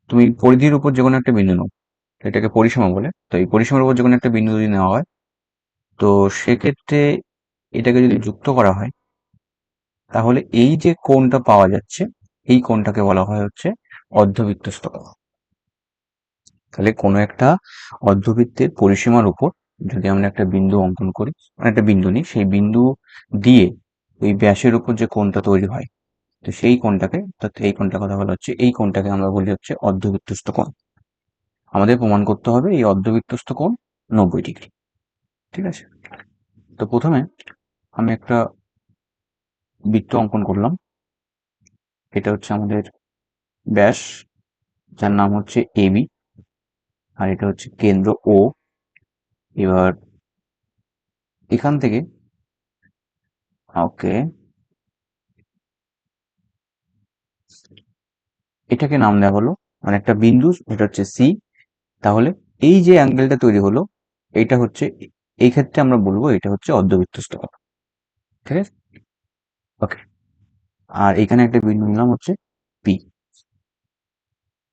Speaker 1: তুমি পরিধির উপর যে কোনো একটা বিন্দু নাও, এটাকে পরিসীমা বলে। তো এই পরিসীমার উপর যে কোনো একটা বিন্দু যদি নেওয়া হয়, তো সেক্ষেত্রে এটাকে যদি যুক্ত করা হয়, তাহলে এই যে কোণটা পাওয়া যাচ্ছে, এই কোণটাকে বলা হয় হচ্ছে অর্ধবৃত্তস্থ কোণ। তাহলে কোনো একটা অর্ধবৃত্তের পরিসীমার উপর যদি আমরা একটা বিন্দু অঙ্কন করি, মানে একটা বিন্দু নিই, সেই বিন্দু দিয়ে ওই ব্যাসের উপর যে কোণটা তৈরি হয়, তো সেই কোণটাকে, এই কোণটার কথা বলা হচ্ছে, এই কোণটাকে আমরা বলি হচ্ছে অর্ধবৃত্তস্থ কোণ। আমাদের প্রমাণ করতে হবে এই অর্ধবৃত্তস্থ কোণ 90 ডিগ্রি। ঠিক আছে, তো প্রথমে আমি একটা বৃত্ত অঙ্কন করলাম। এটা হচ্ছে আমাদের ব্যাস, যার নাম হচ্ছে এবি, আর এটা হচ্ছে কেন্দ্র ও। এবার এখান থেকে, ওকে, এটাকে নাম দেওয়া হলো, মানে একটা বিন্দু, এটা হচ্ছে সি। তাহলে এই যে অ্যাঙ্গেলটা তৈরি হলো, এটা হচ্ছে, এই ক্ষেত্রে আমরা বলবো এটা হচ্ছে অর্ধবৃত্তস্থ কোণ। ঠিক আছে, ওকে। আর এখানে একটা বিন্দু নিলাম হচ্ছে পি।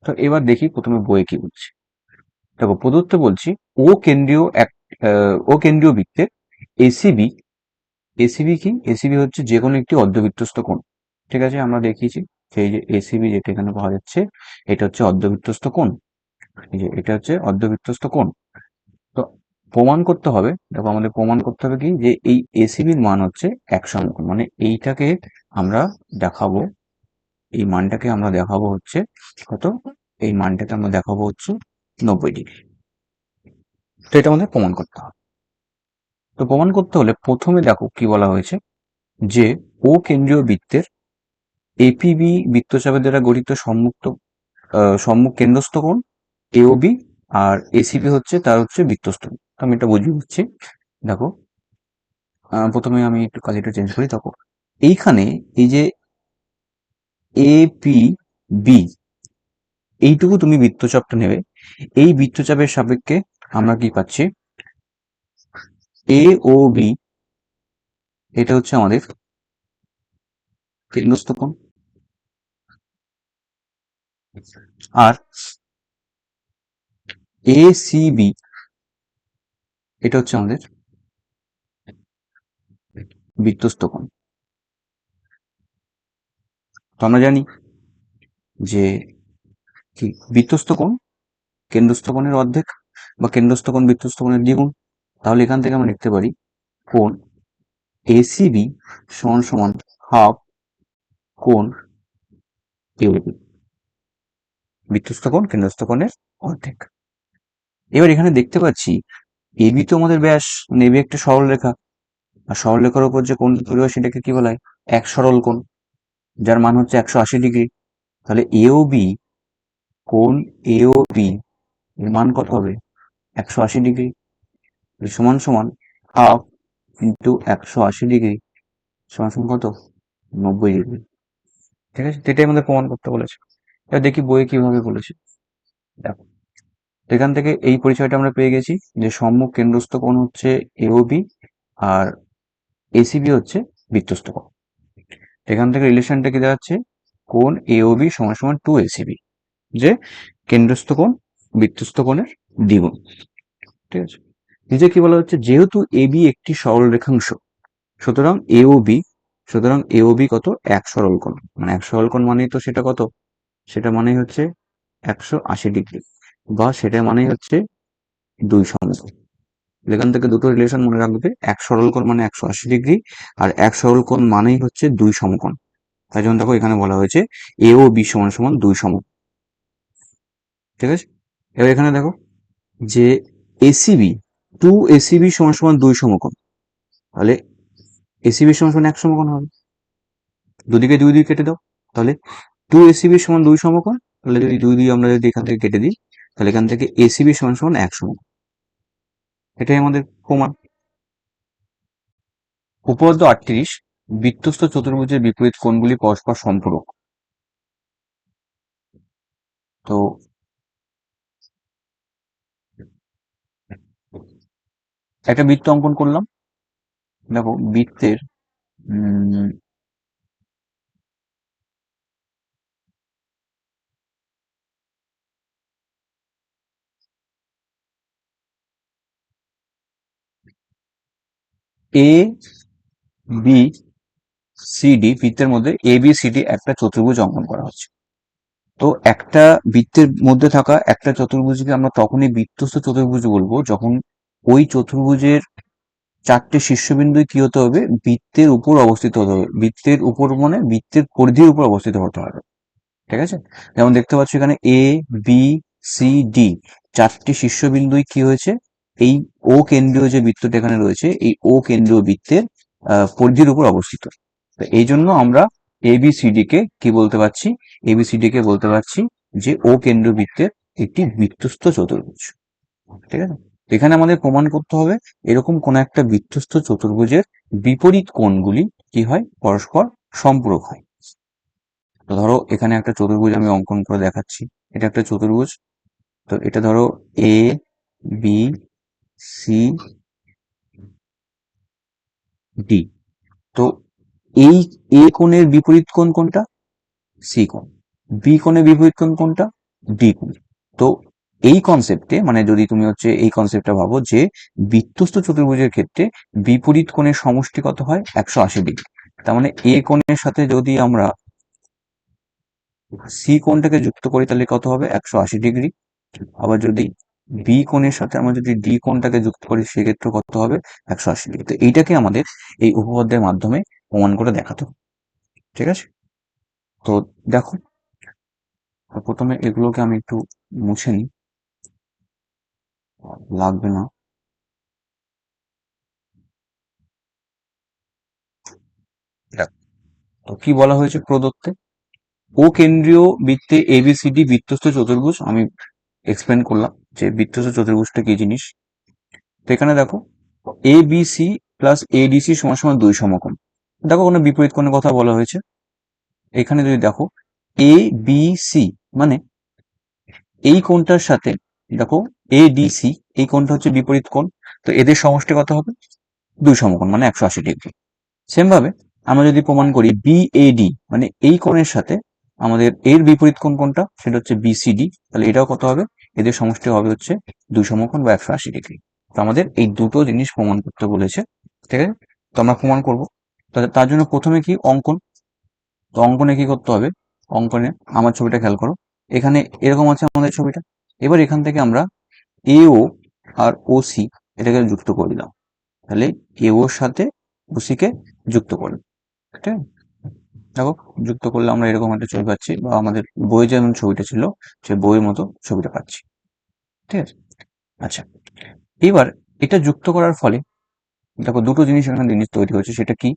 Speaker 1: তো এবার দেখি প্রথমে বইয়ে কি বলছে। দেখো, প্রদত্ত বলছি ও কেন্দ্রীয় এক ও কেন্দ্রীয় বৃত্তের এসিবি। এসিবি কি? এসিবি হচ্ছে যে কোনো একটি অর্ধবৃত্তস্থ কোণ। ঠিক আছে, আমরা দেখিয়েছি সেই যে এসিবি যেটা এখানে পাওয়া যাচ্ছে, এটা হচ্ছে অর্ধবৃত্তস্থ কোণ। এই যে এটা হচ্ছে অর্ধবৃত্তস্থ কোণ। তো প্রমাণ করতে হবে, দেখো আমাদের প্রমাণ করতে হবে কি, যে এই এসিবির মান হচ্ছে এক সমকোণ, মানে এইটাকে আমরা দেখাবো, এই মানটাকে আমরা দেখাবো হচ্ছে কত, এই মানটাকে আমরা দেখাবো হচ্ছে 90 ডিগ্রি। তো এটা আমাদের প্রমাণ করতে হবে। তো প্রমাণ করতে হলে প্রথমে দেখো কি বলা হয়েছে, যে ও কেন্দ্রীয় বৃত্তের এপিবি বৃত্তচাপের দ্বারা গঠিত সম্মুখ কেন্দ্রস্থ কোণ এওবি, আর এসিবি হচ্ছে তার হচ্ছে বৃত্তস্থ কোণ। আমি এটা বুঝিয়ে দিচ্ছি। দেখো, প্রথমে আমি একটু কালিটা চেঞ্জ করি। দেখো, এইখানে এই যে এপি বি, এইটুকু তুমি বৃত্তচাপটা নেবে। এই বৃত্তচাপের সাপেক্ষে আমরা কি পাচ্ছি, এ ও বি, এটা হচ্ছে আমাদের কেন্দ্রস্থ কোণ। আর এ সি বি, এটা হচ্ছে আমাদের বৃত্তস্থ কোণ। তো আমরা জানি যে কি, বৃত্তস্থ কোণ কেন্দ্রস্থ কোণের অর্ধেক, বা কেন্দ্রস্থ কোণ বৃত্তস্থ কোণের দ্বিগুণ। তাহলে এখান থেকে আমরা লিখতে পারি কোণ এসিবি সমান সমান হাফ কোণ এওবি, বৃত্তস্থ কোণ কেন্দ্রস্থ কোণের অর্ধেক। এবার এখানে দেখতে পাচ্ছি এবি তো আমাদের ব্যাস, মানে এবি একটা সরলরেখা, আর সরলরেখার উপর যে কোণ তৈরি হয় সেটাকে কি বলা হয়, এক সরল কোণ, যার মান হচ্ছে 180 ডিগ্রি। তাহলে এওবি, কোণ এওবি এর মান কত হবে, 180 ডিগ্রি, সমান সমান হাফ ইন্টু 180 ডিগ্রি সমান সমান কত, 90 ডিগ্রি। ঠিক আছে, সেটাই আমাদের প্রমাণ করতে বলেছে। এবার দেখি বইয়ে কিভাবে বলেছে। দেখো, এখান থেকে এই পরিচয়টা আমরা পেয়ে গেছি, যে সম্মুখ কেন্দ্রস্থ কোণ হচ্ছে এওবি, আর এসিবি হচ্ছে বৃত্তস্থ কোণ। এখান থেকে রিলেশনটা কি দাঁড়াচ্ছে, কোণ এওবি সমান সমান 2 এসিবি, যে কেন্দ্রস্থ কোণ বৃত্তস্থ কোণের দ্বিগুণ। ঠিক আছে, নিচে কি বলা হচ্ছে, যেহেতু এবি একটি সরল রেখাংশ, সুতরাং এওবি, সুতরাং এওবি কত, এক সরল কোণ। মানে এক সরল কোণ মানেই তো সেটা কত, সেটা মানেই হচ্ছে 180 ডিগ্রি, বা সেটা মানেই হচ্ছে 2 সমকোণ। এখান থেকে দুটো রিলেশন মনে রাখবে, এক সরল কোণ মানে 180 ডিগ্রি, আর এক সরল কোণ মানেই হচ্ছে 2 সমকোণ। তাই জন্য দেখো এখানে বলা হয়েছে এ ও বি সমান সমান 2 সমকোণ। ঠিক আছে, এবার এখানে দেখো যে এসিবি, 2 এসিবি সমান সমান 2 সমকোণ, তাহলে এসিবি সমান সমান 1 সমকোণ হবে। দুদিকে 2 দিয়ে কেটে দাও, তাহলে 2 এসিবি সমান 2 সমকোণ। তাহলে যদি 2 দিয়ে আমরা যদি এখান থেকে কেটে দিই, তাহলে এখান থেকে এসিবি সমান সমান 1 সমকোণ। এটাই আমাদের প্রমাণ। উপপাদ্য 38, বৃত্তস্থ চতুর্ভুজের বিপরীত কোণগুলি পরস্পর সম্পূরক। তো একটা বৃত্ত অঙ্কন করলাম। দেখো, বৃত্তের এ বি সি ডি, বৃত্তের মধ্যে এ বি সি ডি একটা চতুর্ভুজ অঙ্কন করা হচ্ছে। তো একটা বৃত্তের মধ্যে থাকা একটা চতুর্ভুজকে আমরা তখনই বৃত্তস্থ চতুর্ভুজ বলবো, যখন ওই চতুর্ভুজের চারটে শীর্ষবিন্দু কি হতে হবে, বৃত্তের উপর অবস্থিত হতে হবে। বৃত্তের উপর মানে বৃত্তের পরিধির উপর অবস্থিত হতে হবে। ঠিক আছে, যেমন দেখতে পাচ্ছ এখানে এ বি সি ডি চারটি শীর্ষবিন্দুই কি হয়েছে, এই ও কেন্দ্রীয় যে বৃত্তটা এখানে রয়েছে এই ও কেন্দ্রীয় বৃত্তের পরিধির উপর অবস্থিত। তো এই জন্য আমরা এবিসিডি কে কি বলতে পারছি, এবিসিডি কে বলতে পারছি যে ও কেন্দ্রীয় বৃত্তের একটি বৃত্তস্থ চতুর্ভুজ। ঠিক আছে, এখানে আমাদের প্রমাণ করতে হবে এরকম কোন একটা বৃত্তস্থ চতুর্ভুজের বিপরীত কোণগুলি কি হয়, পরস্পর সম্পূরক হয়। তো ধরো এখানে একটা চতুর্ভুজ আমি অঙ্কন করে দেখাচ্ছি, এটা একটা চতুর্ভুজ। তো এটা ধরো এ বি সি ডি। তো এই এ কোণের বিপরীত কোণ কোনটা, সি কোণ। বি কোণের বিপরীত কোণ কোনটা, ডি কোণ। তো এই কনসেপ্টে মানে যদি তুমি হচ্ছে এই কনসেপ্টটা ভাবো যে বৃত্তস্থ চতুর্ভুজের ক্ষেত্রে বিপরীত কোণের সমষ্টি কত হয়, 180 ডিগ্রি। তার মানে এ কোণের সাথে যদি আমরা সি কোণটাকে যুক্ত করি তাহলে কত হবে, 180 ডিগ্রি। আবার যদি বি কোণের সাথে আমরা যদি ডি কোণটাকে যুক্ত করি সেক্ষেত্রে কত হবে, 180 ডিগ্রি। তো এইটাকে আমাদের এই উপপাদ্যের মাধ্যমে প্রমাণ করে দেখাতে হবে। ঠিক আছে, তো দেখো প্রথমে এগুলোকে আমি একটু মুছে নিই, লাগবে না। দেখো, তো কি বলা হয়েছে প্রদত্তে, ও কেন্দ্রীয় বৃত্তে এবিসিডি বৃত্তস্থ চতুর্ভুজ। আমি এক্সপ্লেন করলাম যে বৃত্তস্থ চতুর্ভুজটা কি জিনিস। তো এখানে দেখো A B C plus ADC সমান সমান 2 সমকোণ। দেখো কোনো বিপরীত কোণের কথা বলা হয়েছে। এখানে যদি দেখো এ বি সি মানে এই কোণটার সাথে দেখো এডিসি, এই কোণটা হচ্ছে বিপরীত কোণ। তো এদের সমষ্টি কত হবে, 2 সমকোণ মানে 180 ডিগ্রি। সেম ভাবে আমরা যদি প্রমাণ করি বিএডি মানে এই কোণের সাথে আমাদের এর বিপরীত কোণ কোনটা, সেটা হচ্ছে বিসিডি, তাহলে এটাও কত হবে, এদের সমষ্টি হবে হচ্ছে 2 সমকোণ বা 180 ডিগ্রি। তো আমাদের এই দুটো জিনিস প্রমাণ করতে বলেছে। ঠিক আছে, তো আমরা প্রমাণ করব। তার জন্য প্রথমে কি অঙ্কন। তো অঙ্কনে কি করতে হবে, অঙ্কনে আমার ছবিটা খেয়াল করো, এখানে এরকম আছে আমাদের ছবিটা। এবার এখান থেকে আমরা এও আর ওসি এটাকে যুক্ত করে দিলাম। তাহলে এওর সাথে ওসি কে যুক্ত করলাম। ঠিক আছে, দেখো যুক্ত করলে আমরা এরকম একটা ছবি পাচ্ছি, বা আমাদের বইয়ে যেমন ছবিটা ছিল সেই বইয়ের মতো ছবিটা পাচ্ছি। ঠিক আছে, আচ্ছা এবার এটা যুক্ত করার ফলে দেখো দুটো জিনিস এখানে জিনিস তৈরি হচ্ছে, সেটা কি,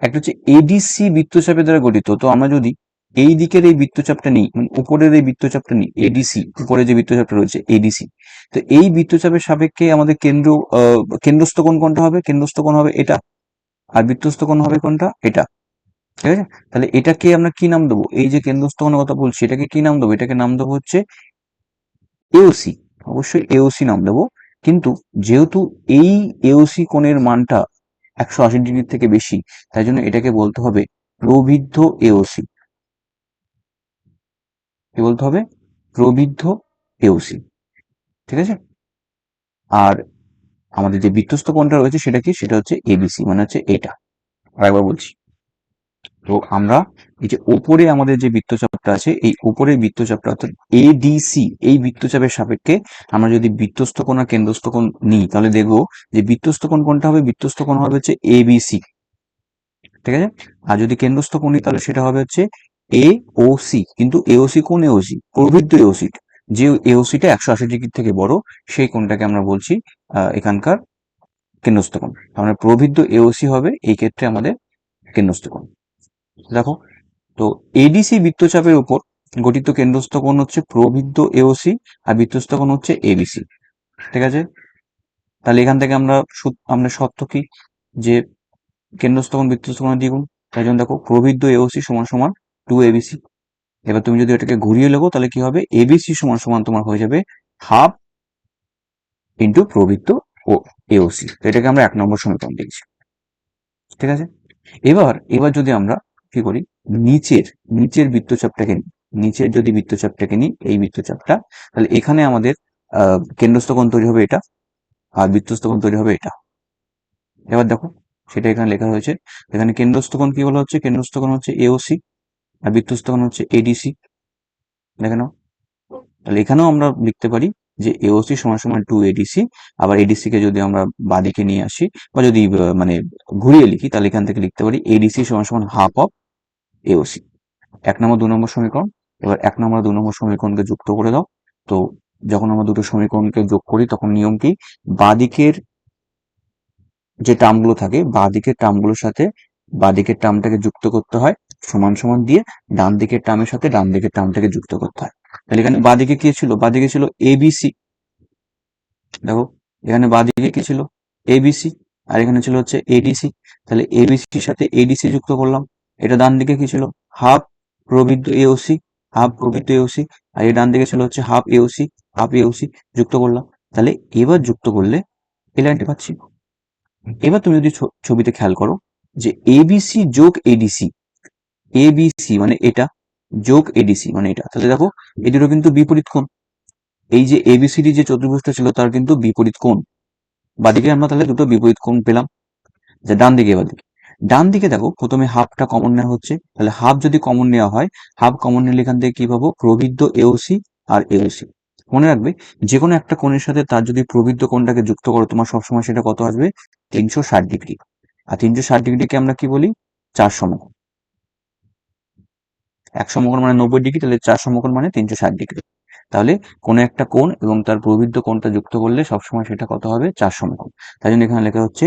Speaker 1: একটা হচ্ছে এডিসি বৃত্তচাপের দ্বারা গঠিত। তো আমরা যদি এই দিকের এই বৃত্তচাপটা নিই, মানে উপরের এই বৃত্তচাপটা নিই এডিসি, উপরে যে বৃত্তচাপটা রয়েছে এডিসি, তো এই বৃত্তচাপের সাপেক্ষে আমাদের কেন্দ্রস্থ কোণ কোনটা হবে, কেন্দ্রস্থ কোণ হবে এটা, আর বৃত্তস্থ কোণ হবে কোনটা, এটা। ঠিক আছে, তাহলে এটাকে আমরা কি নাম দেবো, এই যে কেন্দ্রস্থ কোণের কথা বলছি এটাকে কি নাম দেবো, এটাকে নাম দেবো হচ্ছে এওসি। অবশ্যই এওসি নাম দেবো। কিন্তু যেহেতু এই এওসি কোণের মানটা 180 ডিগ্রি থেকে বেশি, তাই জন্য এটাকে বলতে হবে প্রবৃদ্ধ এওসি। কি বলতে হবে, প্রবৃদ্ধ এওসি। ঠিক আছে, আর আমাদের যে বৃত্তস্থ কোণটা রয়েছে সেটা কি, সেটা হচ্ছে এবিসি মানে হচ্ছে এটা। আরেকবার বলছি, তো আমরা এই যে ওপরে আমাদের যে বৃত্তচাপটা আছে এই উপরের বৃত্তচাপটা অর্থাৎ এডিসি এই বৃত্তচাপের সাপেক্ষে আমরা যদি বৃত্তস্থ কোণ আর কেন্দ্রস্থ কোণ নিই তাহলে দেখবো যে বৃত্তস্থ কোণ কোনটা হবে, বৃত্তস্থ কোণ হবে হচ্ছে এবিসি। ঠিক আছে, আর যদি কেন্দ্রস্থ কোণ নিই তাহলে সেটা হবে হচ্ছে এ ও সি। কিন্তু এওসি কোন এওসি, প্রবৃদ্ধ এওসি, যে এওসিটা 180 ডিগ্রি থেকে বড় সেই কোণটাকে আমরা বলছি এখানকার কেন্দ্রস্থ কোণ। আমরা প্রবৃদ্ধ এওসি হবে এই ক্ষেত্রে আমাদের কেন্দ্রস্থ কোণ। দেখো, তো এডিসি বৃত্তচাপের উপর গঠিত কেন্দ্রস্থ কোণ হচ্ছে প্রবৃদ্ধ এওসি, আর বৃত্তস্থ কোণ হচ্ছে এবিসি। ঠিক আছে, তাহলে এখান থেকে আমরা শর্ত কি, যে কেন্দ্রস্থ কোণ বৃত্তস্থ কোণের দ্বিগুণ। তাই জন্য দেখো প্রবৃদ্ধ এওসি সমান সমান 2 এবিসি। এবার তুমি যদি এটাকে ঘুরিয়ে লেখো তাহলে কি হবে, এবিসি সমান সমান তোমার হয়ে যাবে হাফ ইন্টু প্রবৃদ্ধ ও এওসি। এটাকে আমরা 1 নম্বর সমীকরণ দিয়েছি। ঠিক আছে, এবার যদি আমরা কি করি, নিচের নিচের বৃত্তচাপটাকে নিই, নিচের যদি বৃত্তচাপটাকে নিই এই বৃত্তচাপটা, তাহলে এখানে আমাদের কেন্দ্রস্থ কোণ তৈরি হবে এটা, আর বৃত্তস্থ কোণ তৈরি হবে এটা। এবার দেখো সেটা এখানে লেখা হয়েছে, এখানে কেন্দ্রস্থ কোণ কি বলা হচ্ছে, কেন্দ্রস্থ কোণ হচ্ছে এওসি, আর বৃত্তস্থ কোণ হচ্ছে এডিসি। দেখে নাও, তাহলে এখানেও আমরা লিখতে পারি যে এওসি সমান সমান 2 এডিসি। আবার এডিসি কে যদি আমরা বাদিকে নিয়ে আসি বা যদি মানে ঘুরিয়ে লিখি, তাহলে এখান থেকে লিখতে পারি এডিসি সমান সমান হাফ অফ এওসি। 1 নম্বর 2 নম্বর সমীকরণ। এবার 1 নম্বর 2 নম্বর সমীকরণকে যুক্ত করে দাও। তো যখন আমরা দুটো সমীকরণকে যোগ করি তখন নিয়ম কি, বাদিকের যে টার্মগুলো থাকে বাদিকের টার্মগুলোর সাথে বাদিকের টার্মটাকে যুক্ত করতে হয় সমান সমান দিয়ে, ডান দিকের টার্মের সাথে ডান দিকের টার্মটাকে যুক্ত করতে হয়। তাহলে এখানে বাদিকে কি ছিল, বাদিকে ছিল এবিসি। দেখো এখানে বাদিকে কি ছিল, এবিসি। আর এখানে ছিল হচ্ছে এডিসি। তাহলে এবিসির সাথে এডিসি যুক্ত করলাম। এটা ডান দিকে কি ছিল, হাফ প্রবৃদ্ধ এওসি, হাফ প্রবৃদ্ধ এওসি। আর এই ডান দিকে ছিল হচ্ছে হাফ এওসি, হাফ এওসি যুক্ত করলাম। তাহলে এবার যুক্ত করলে এই লাইনটি পাচ্ছি। এবার তুমি যদি ছবিতে খেয়াল করো যে এবিসি যোগ এডিসি, এবিসি মানে এটা যোগ এডিসি মানে এটা, তাহলে দেখো এই দুটো কিন্তু বিপরীত কোণ। এই যে এবিসিডি যে চতুর্ভুজটা ছিল তার কিন্তু বিপরীত কোণ। বাদিকে আমরা তাহলে দুটো বিপরীত কোণ পেলাম। যে ডান দিকে, এবার দিকে ডান দিকে দেখো প্রথমে হাফটা কমন নেওয়া হচ্ছে, তাহলে হাফ যদি কমন নেওয়া হয়, হাফ কমন নিলে এখান থেকে কি পাবো, প্রবৃদ্ধ এওসি আর এওসি। মনে রাখবে যে কোনো একটা কোণের সাথে তার যদি প্রবৃদ্ধ কোণটাকে যুক্ত করো তোমার সবসময় সেটা কত আসবে, 360 ডিগ্রি। আর 360 ডিগ্রিকে আমরা কি বলি, 4 সমকোণ। 1 সমকোণ মানে 90 ডিগ্রি, তাহলে 4 সমকোণ মানে 360 ডিগ্রি। তাহলে কোনো একটা কোণ এবং তার প্রবৃদ্ধ কোণটা যুক্ত করলে সবসময় সেটা কত হবে, 4 সমকোণ। তাই জন্য এখানে লেখা হচ্ছে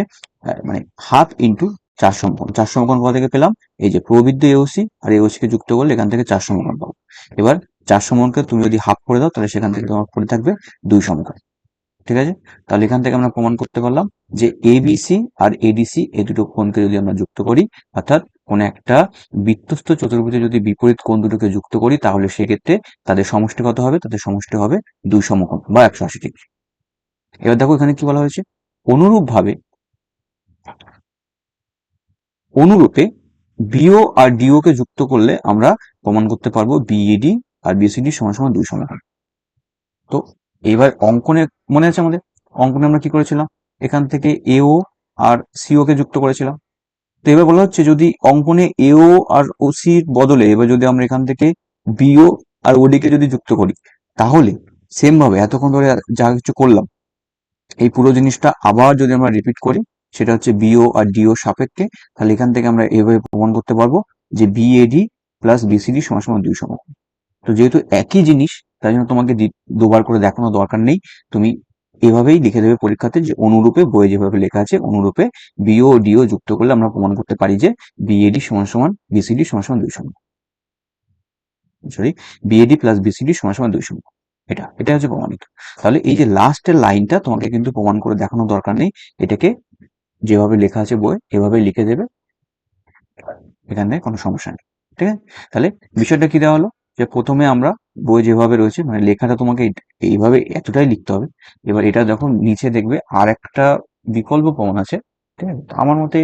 Speaker 1: মানে হাফ ইন্টু 4 সমকোণ। 4 সমকোণ কোথা থেকে পেলাম, এই যে প্রবৃদ্ধ এওসি আর এওসি কে যুক্ত করলে এখান থেকে 4 সমকোণ পাবো। এবার 4 সমকোণকে তুমি যদি হাফ করে দাও তাহলে সেখান থেকে তোমার পড়ে থাকবে 2 সমকোণ। ঠিক আছে, তাহলে এখান থেকে আমরা প্রমাণ করতে পারলাম যে এবিসি আর এডিসি এই দুটো কোণকে যদি আমরা যুক্ত করি, অর্থাৎ কোন একটা বৃত্তস্থ চতুর্ভুজে যদি বিপরীত কোণ দুটোকে যুক্ত করি তাহলে সেক্ষেত্রে তাদের সমষ্টি কত হবে, তাদের সমষ্টি হবে 2 সমকোণ বা 180 ডিগ্রি। এবার দেখো এখানে কি বলা হয়েছে, অনুরূপভাবে অনুরূপে বিও আর ডিও কে যুক্ত করলে আমরা প্রমাণ করতে পারবো বিএডি আর বিসিডি সমান সমান 2 সমকোণ। তো এবার অঙ্কনে মনে আছে আমাদের, অঙ্কনে আমরা কি করেছিলাম, এখান থেকে এও আর সিও কে যুক্ত করেছিলাম। তো এবার বলা হচ্ছে যদি অঙ্কনে এও আর ওসির বদলে এবার যদি আমরা এখান থেকে বিও আর ওডি কে যদি যুক্ত করি, তাহলে সেম ভাবে এতক্ষণ ধরে যা কিছু করলাম এই পুরো জিনিসটা আবার যদি আমরা রিপিট করি, সেটা হচ্ছে বিও আর ডিও সাপেক্ষে, তাহলে এখান থেকে আমরা এভাবে প্রমাণ করতে পারবো যে বিএডি প্লাস বিসিডি সমান সমান 2 সমকোণ। তো যেহেতু একই জিনিস তাই জন্য তোমাকে দুবার করে দেখানোর দরকার নেই, তুমি এভাবেই লিখে দেবে পরীক্ষাতে যে অনুরূপে, বইয়ে যেভাবে লেখা আছে অনুরূপে বিও ও ডিও যুক্ত করলে আমরা প্রমাণ করতে পারি যে বিএডি সমান সমান বিসিডি সমান সমান 2 সমকোণ। সরি, বিএডি প্লাস বিসিডি সমান সমান 2 সমকোণ। এটা হচ্ছে প্রমাণিত। তাহলে এই যে লাস্টের লাইনটা তোমাকে কিন্তু প্রমাণ করে দেখানোর দরকার নেই, এটাকে যেভাবে লেখা আছে বই এভাবেই লিখে দেবে, এখানে কোনো সমস্যা নেই। ঠিক আছে, তাহলে বিষয়টা কি দেওয়া হলো যে প্রথমে আমরা বই যেভাবে রয়েছে মানে লেখাটা তোমাকে এইভাবে এতটাই লিখতে হবে। এবার এটা যখন নিচে দেখবে আর একটা বিকল্প প্রমাণ আছে, ঠিক আছে, তো আমার মতে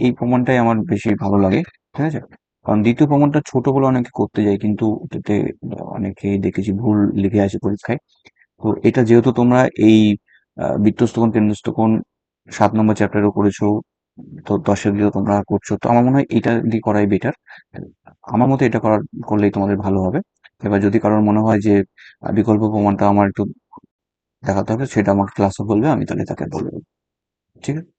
Speaker 1: এই প্রমাণটাই আমার বেশি ভালো লাগে। ঠিক আছে, কারণ দ্বিতীয় প্রমাণটা ছোট বলে অনেকে করতে যায় কিন্তু এটাতে অনেকেই দেখেছি ভুল লিখে আসে পরীক্ষায়। তো এটা যেহেতু তোমরা এই বৃত্তস্থ কোণ কেন্দ্রস্থ কোণ 7 নম্বর চ্যাপ্টারও করেছো, তো 10-এর দিকেও তোমরা করছো, তো আমার মনে হয় এটা দিয়ে করাই বেটার। আমার মতে এটা করলেই তোমাদের ভালো হবে। এবার যদি কারোর মনে হয় যে বিকল্প প্রমাণটা আমার একটু দেখাতে হবে, সেটা আমাকে ক্লাসে বলবে, আমি তাহলে তাকে বলবো। ঠিক আছে।